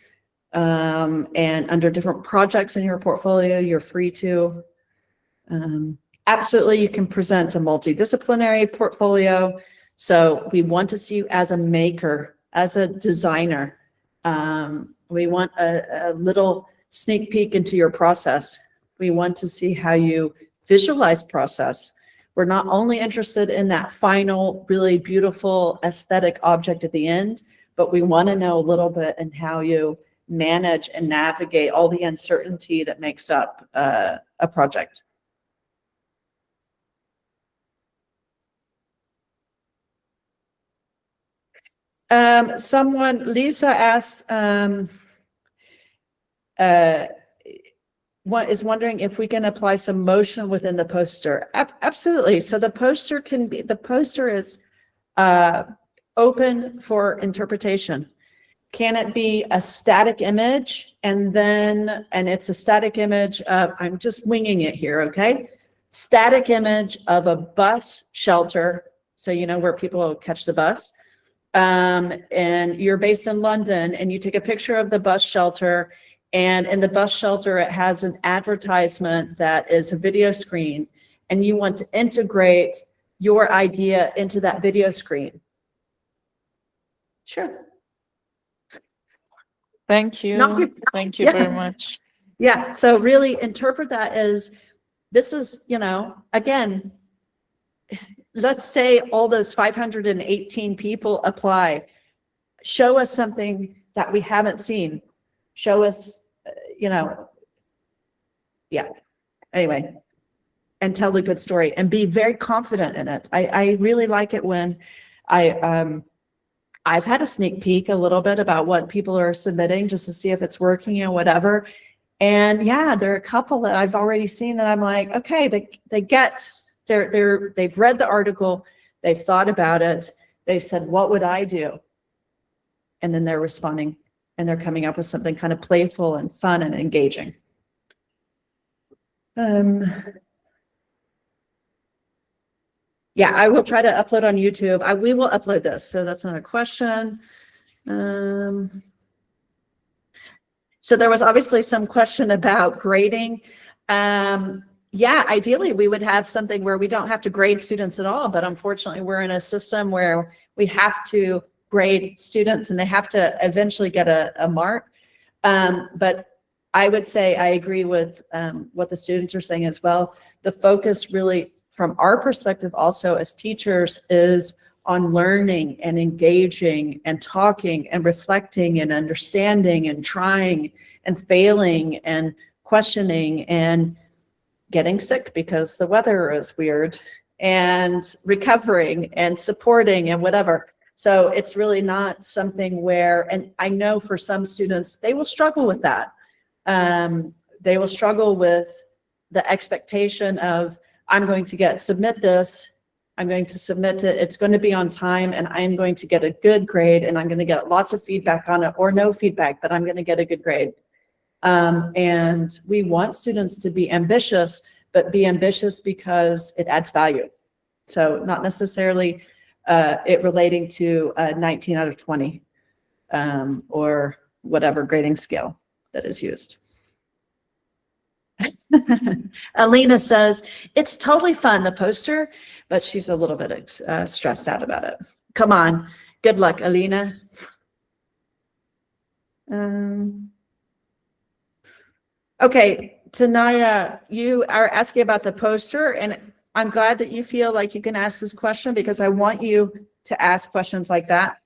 and under different projects in your portfolio. You're free to. Absolutely, you can present a multidisciplinary portfolio. So we want to see you as a maker, as a designer. We want a little sneak peek into your process. We want to see how you visualize process. We're not only interested in that final, really beautiful aesthetic object at the end, but we want to know a little bit in how you manage and navigate all the uncertainty that makes up a project. Lisa asked, is wondering if we can apply some motion within the poster. Absolutely. So the poster is open for interpretation. Can it be a static image and it's a static image of, I'm just winging it here, okay? Static image of a bus shelter. So you know where people will catch the bus. And you're based in London and you take a picture of the bus shelter, and in the bus shelter, it has an advertisement that is a video screen, and you want to integrate your idea into that video screen. Sure. Thank you. No, Thank you yeah. very much. Yeah, so really interpret that as, this is, you know, again, let's say all those 518 people apply. Show us something that we haven't seen. Show us, you know, yeah. Anyway, and tell the good story and be very confident in it. I really like it when I've had a sneak peek a little bit about what people are submitting just to see if it's working and whatever. And yeah, there are a couple that I've already seen that I'm like, okay, they've read the article, they've thought about it, they've said, what would I do? And then they're responding, and they're coming up with something kind of playful and fun and engaging. Yeah, I will try to upload on YouTube. We will upload this, so that's not a question. So there was obviously some question about grading. Yeah, ideally we would have something where we don't have to grade students at all, but unfortunately we're in a system where we have to grade students and they have to eventually get a mark. But I would say I agree with what the students are saying as well. The focus really from our perspective also as teachers is on learning and engaging and talking and reflecting and understanding and trying and failing and questioning and getting sick because the weather is weird and recovering and supporting and whatever. So it's really not something where, and I know for some students, they will struggle with that. They will struggle with the expectation of, I'm going to submit this, I'm going to submit it, it's going to be on time, and I'm going to get a good grade, and I'm going to get lots of feedback on it, or no feedback, but I'm going to get a good grade. And we want students to be ambitious, but be ambitious because it adds value. So not necessarily it relating to a 19 out of 20 or whatever grading scale that is used. Alina says, it's totally fun, the poster, but she's a little bit stressed out about it. Come on. Good luck, Alina. Okay, Tanaya, you are asking about the poster, and I'm glad that you feel like you can ask this question because I want you to ask questions like that.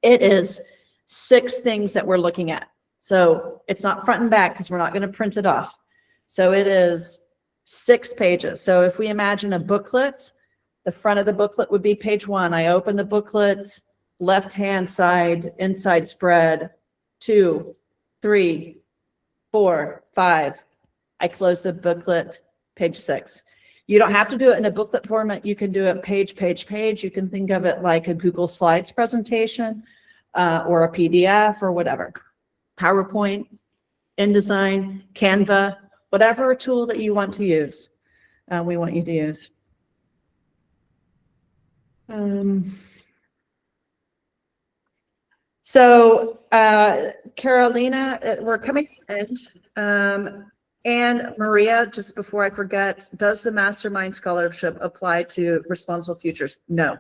It is 6 things that we're looking at. So it's not front and back because we're not going to print it off. So it is 6 pages. So if we imagine a booklet, the front of the booklet would be page 1. I open the booklet, left-hand side, inside spread, 2, 3, 4, 5. I close the booklet, page 6. You don't have to do it in a booklet format. You can do it page. You can think of it like a Google Slides presentation or a PDF or whatever. PowerPoint, InDesign, Canva, whatever tool that you want to use, we want you to use. So Carolina, we're coming to the end. And Maria, just before I forget, does the Mastermind Scholarship apply to Responsible Futures? No.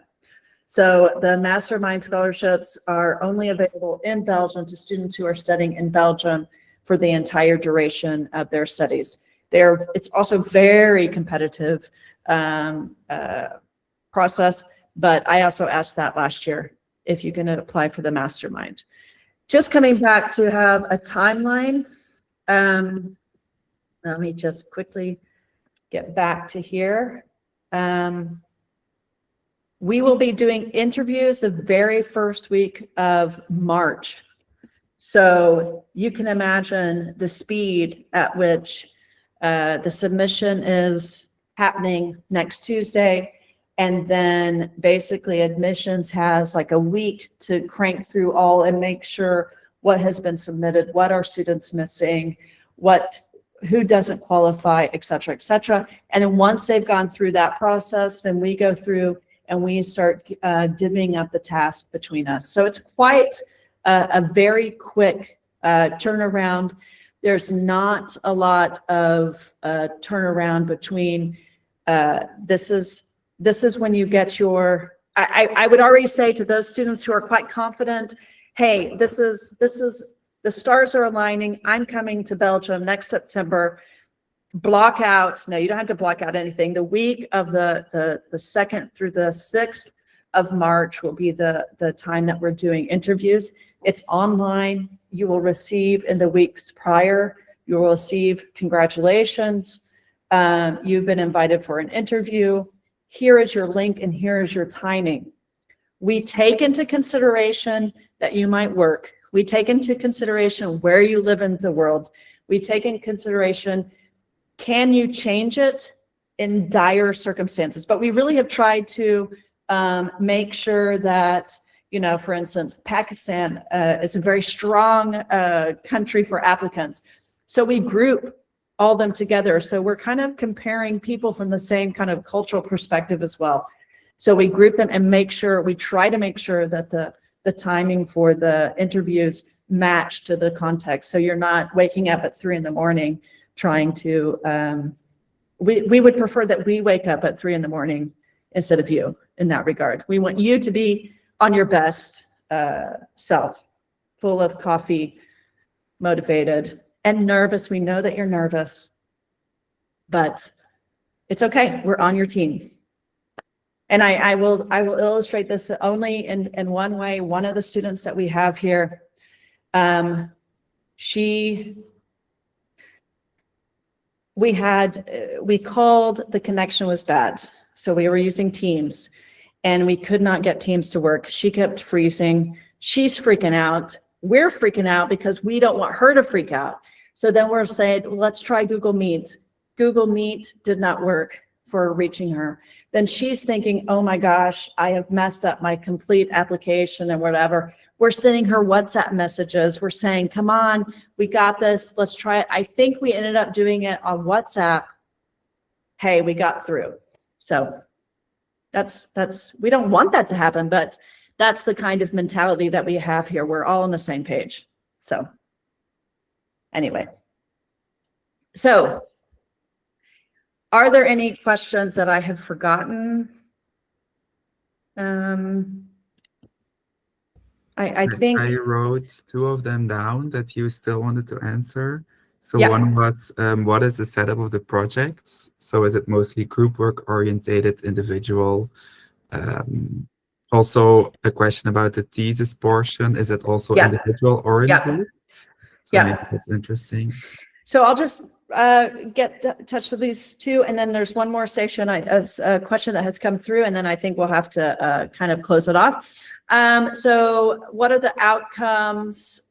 So the Mastermind Scholarships are only available in Belgium to students who are studying in Belgium for the entire duration of their studies. It's also very competitive process, but I also asked that last year, if you can apply for the Mastermind. Just coming back to have a timeline. Let me just quickly get back to here. We will be doing interviews the very first week of March. So you can imagine the speed at which the submission is happening next Tuesday. And then basically admissions has like a week to crank through all and make sure what has been submitted, what are students missing, who doesn't qualify, et cetera, et cetera. And then once they've gone through that process, then we go through and we start divvying up the task between us. So it's quite a very quick turnaround. There's not a lot of turnaround between this is when you get your, I would already say to those students who are quite confident, hey, this is the stars are aligning. I'm coming to Belgium next September. Block out, no, you don't have to block out anything. The week of the 2nd through the 6th of March will be the time that we're doing interviews. It's online. You will receive in the weeks prior, you will receive congratulations. You've been invited for an interview. Here is your link and here is your timing. We take into consideration that you might work. We take into consideration where you live in the world. We take into consideration, can you change it in dire circumstances? But we really have tried to make sure that You know, for instance, Pakistan is a very strong country for applicants. So we group all them together. So we're kind of comparing people from the same kind of cultural perspective as well. So we group them and we try to make sure that the timing for the interviews match to the context. So you're not waking up at 3 a.m. trying to, we would prefer that we wake up at 3 a.m. instead of you in that regard. We want you to be on your best self, full of coffee, motivated, and nervous. We know that you're nervous, but it's okay. We're on your team. And I will illustrate this only in one way. One of the students that we have here, we called, the connection was bad. So we were using Teams and we could not get Teams to work. She kept freezing. She's freaking out. We're freaking out because we don't want her to freak out. So then we're saying, let's try Google Meet. Google Meet did not work for reaching her. Then she's thinking, oh my gosh, I have messed up my complete application and whatever. We're sending her WhatsApp messages. We're saying, come on, we got this. Let's try it. I think we ended up doing it on WhatsApp. Hey, we got through. So we don't want that to happen, but that's the kind of mentality that we have here. We're all on the same page. So anyway, so are there any questions that I have forgotten? I think I wrote 2 of them down that you still wanted to answer. So Yeah. one was, what is the setup of the projects? So is it mostly group work orientated, individual? Also a question about the thesis portion. Is it also Yeah. individual or in Yeah. group? So Yeah. maybe that's interesting. so. I'll just get touch of these 2, and then there's one more session as a question that has come through, and then I think we'll have to kind of close it off. So what are the outcomes?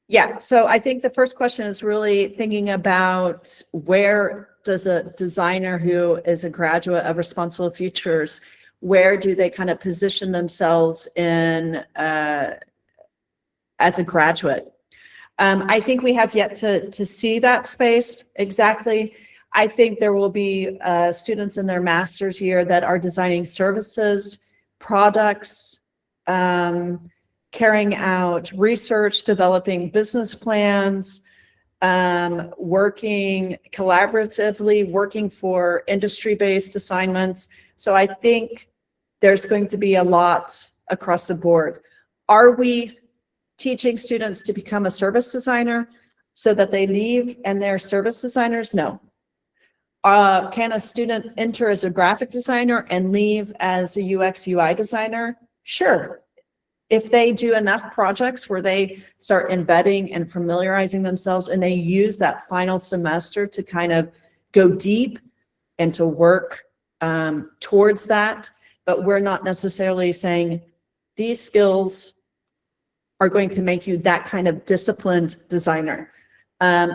Yeah, so I think the first question is really thinking about where does a designer who is a graduate of Responsible Futures, where do they kind of position themselves in as a graduate? I think we have yet to see that space exactly. I think there will be students in their master's year that are designing services, products, carrying out research, developing business plans, working collaboratively, working for industry-based assignments. So I think there's going to be a lot across the board. Are we teaching students to become a service designer so that they leave and they're service designers? No. Can a student enter as a graphic designer and leave as a UX UI designer? Sure. If they do enough projects where they start embedding and familiarizing themselves and they use that final semester to kind of go deep and to work towards that, but we're not necessarily saying these skills are going to make you that kind of disciplined designer.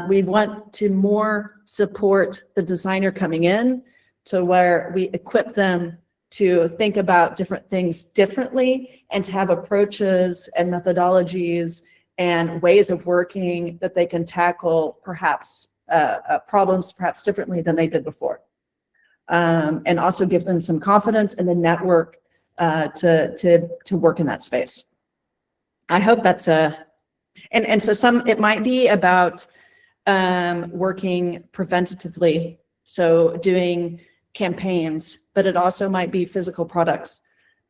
We want to more support the designer coming in to where we equip them to think about different things differently and to have approaches and methodologies and ways of working that they can tackle perhaps problems perhaps differently than they did before. And also give them some confidence in the network to work in that space. I hope that's and so it might be about working preventatively, so doing campaigns, but it also might be physical products.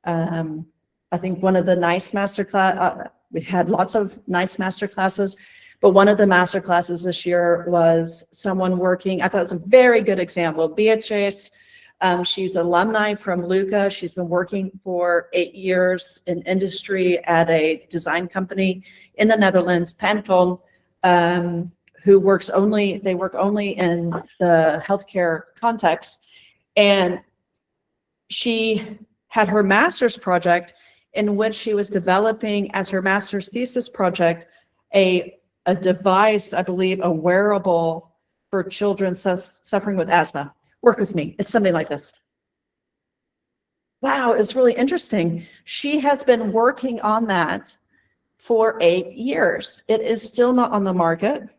I think one of the nice masterclass, we had lots of nice master classes, but one of the master classes this year was someone working, I thought it was a very good example. Beatrice, she's alumni from Luca. She's been working for 8 years in industry at a design company in the Netherlands, Pantone, who work only in the healthcare context. And she had her master's project in which she was developing as her master's thesis project a device, I believe, a wearable for children suffering with asthma. Work with me. It's something like this. Wow, it's really interesting. She has been working on that for 8 years. It is still not on the market.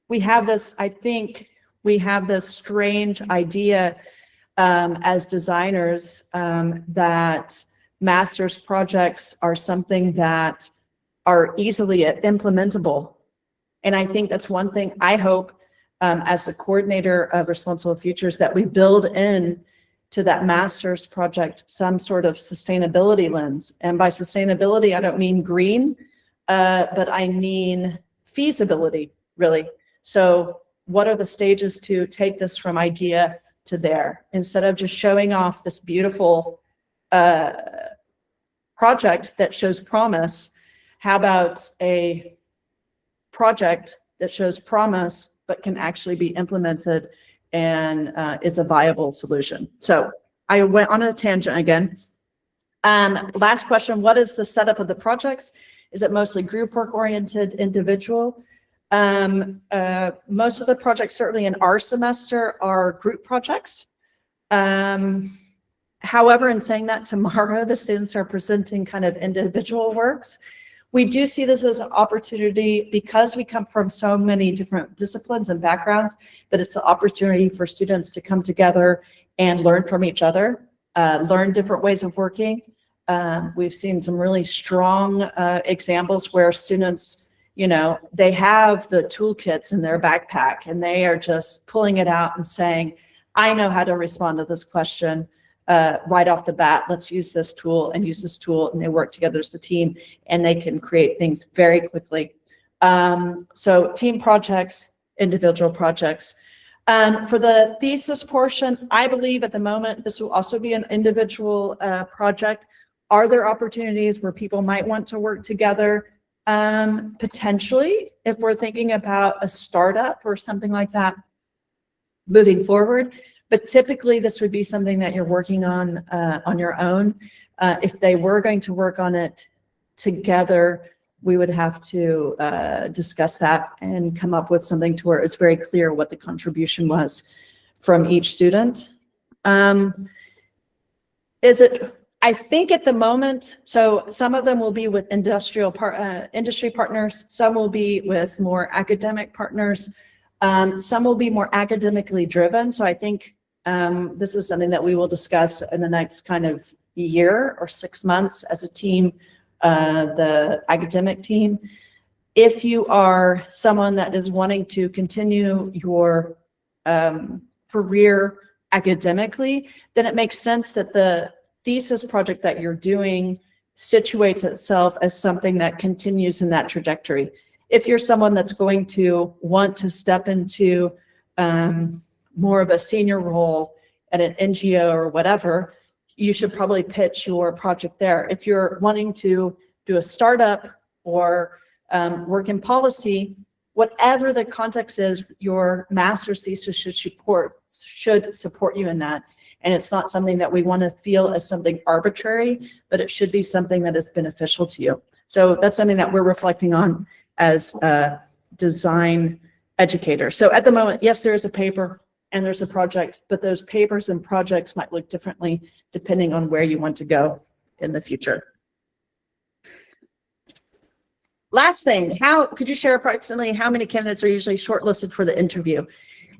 We have this, I think, we have this strange idea as designers that master's projects are something that are easily implementable. And I think that's one thing I hope as the coordinator of Responsible Futures that we build in to that master's project some sort of sustainability lens. And by sustainability, I don't mean green, but I mean feasibility, really. So what are the stages to take this from idea to there? Instead of just showing off this beautiful project that shows promise, how about a project that shows promise but can actually be implemented and is a viable solution? So I went on a tangent again. Last question, what is the setup of the projects? Is it mostly group work oriented, individual? Most of the projects, certainly in our semester, are group projects. However, in saying that, tomorrow the students are presenting kind of individual works. We do see this as an opportunity because we come from so many different disciplines and backgrounds that it's an opportunity for students to come together and learn from each other, learn different ways of working. We've seen some really strong examples where students, you know, they have the toolkits in their backpack and they are just pulling it out and saying, I know how to respond to this question right off the bat. Let's use this tool and use this tool. And they work together as a team and they can create things very quickly. So team projects, individual projects. For the thesis portion, I believe at the moment, this will also be an individual project. Are there opportunities where people might want to work together? Potentially, if we're thinking about a startup or something like that moving forward. But typically, this would be something that you're working on your own. If they were going to work on it together, we would have to discuss that and come up with something to where it's very clear what the contribution was from each student. I think at the moment, so some of them will be with industry partners, some will be with more academic partners, some will be more academically driven. So I think this is something that we will discuss in the next kind of year or 6 months as a team, the academic team. If you are someone that is wanting to continue your career academically, then it makes sense that the thesis project that you're doing situates itself as something that continues in that trajectory. If you're someone that's going to want to step into more of a senior role at an NGO or whatever, you should probably pitch your project there. If you're wanting to do a startup or work in policy, whatever the context is, your master's thesis should support you in that. And it's not something that we want to feel as something arbitrary, but it should be something that is beneficial to you. So that's something that we're reflecting on as a design educator. So at the moment, yes, there is a paper and there's a project, but those papers and projects might look differently depending on where you want to go in the future. Last thing, could you share approximately how many candidates are usually shortlisted for the interview?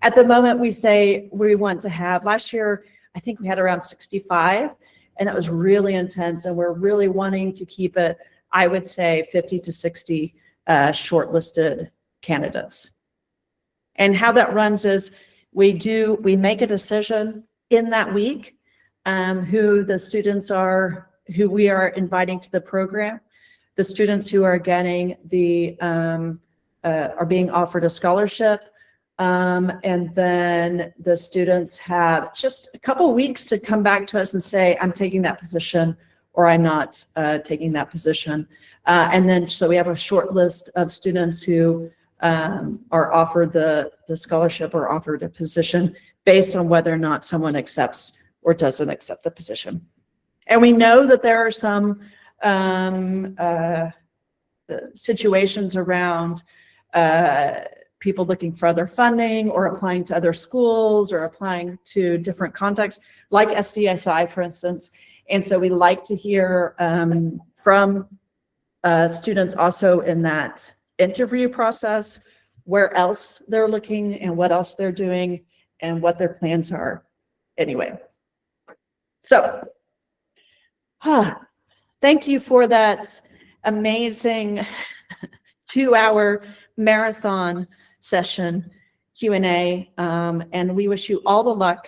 At the moment, we say we want to have, last year, I think we had around 65, and that was really intense, and we're really wanting to keep it, I would say, 50 to 60 shortlisted candidates. And how that runs is we make a decision in that week who the students are, who we are inviting to the program, the students who are getting are being offered a scholarship, and then the students have just a couple weeks to come back to us and say, I'm taking that position or I'm not taking that position. And then so we have a short list of students who are offered the scholarship or offered a position based on whether or not someone accepts or doesn't accept the position. And we know that there are some situations around people looking for other funding or applying to other schools or applying to different contexts, like SDSI, for instance. And so we like to hear from students also in that interview process, where else they're looking and what else they're doing and what their plans are. Anyway, so thank you for that amazing 2-hour marathon session Q&A, and we wish you all the luck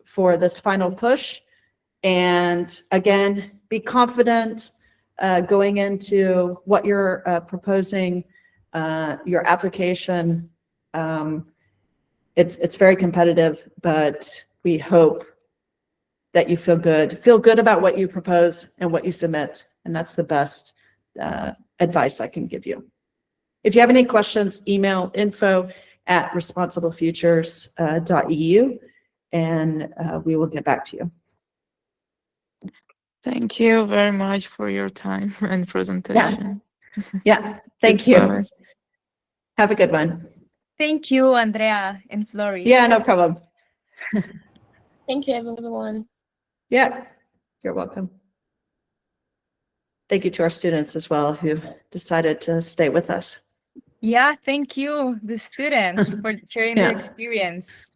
for this final push. And again, be confident going into what you're proposing, your application. It's very competitive, but we hope that you feel good about what you propose and what you submit, and that's the best advice I can give you. If you have any questions, email info@responsible-futures.eu, and we will get back to you. Thank you very much for your time and presentation. Yeah, thank you. Goodbye. Have a good one. Thank you, Andrea and Floris. Yeah, no problem. Thank you, everyone. Yeah, you're welcome. Thank you to our students as well who decided to stay with us. Yeah, thank you, the students, for sharing their Yeah. experience.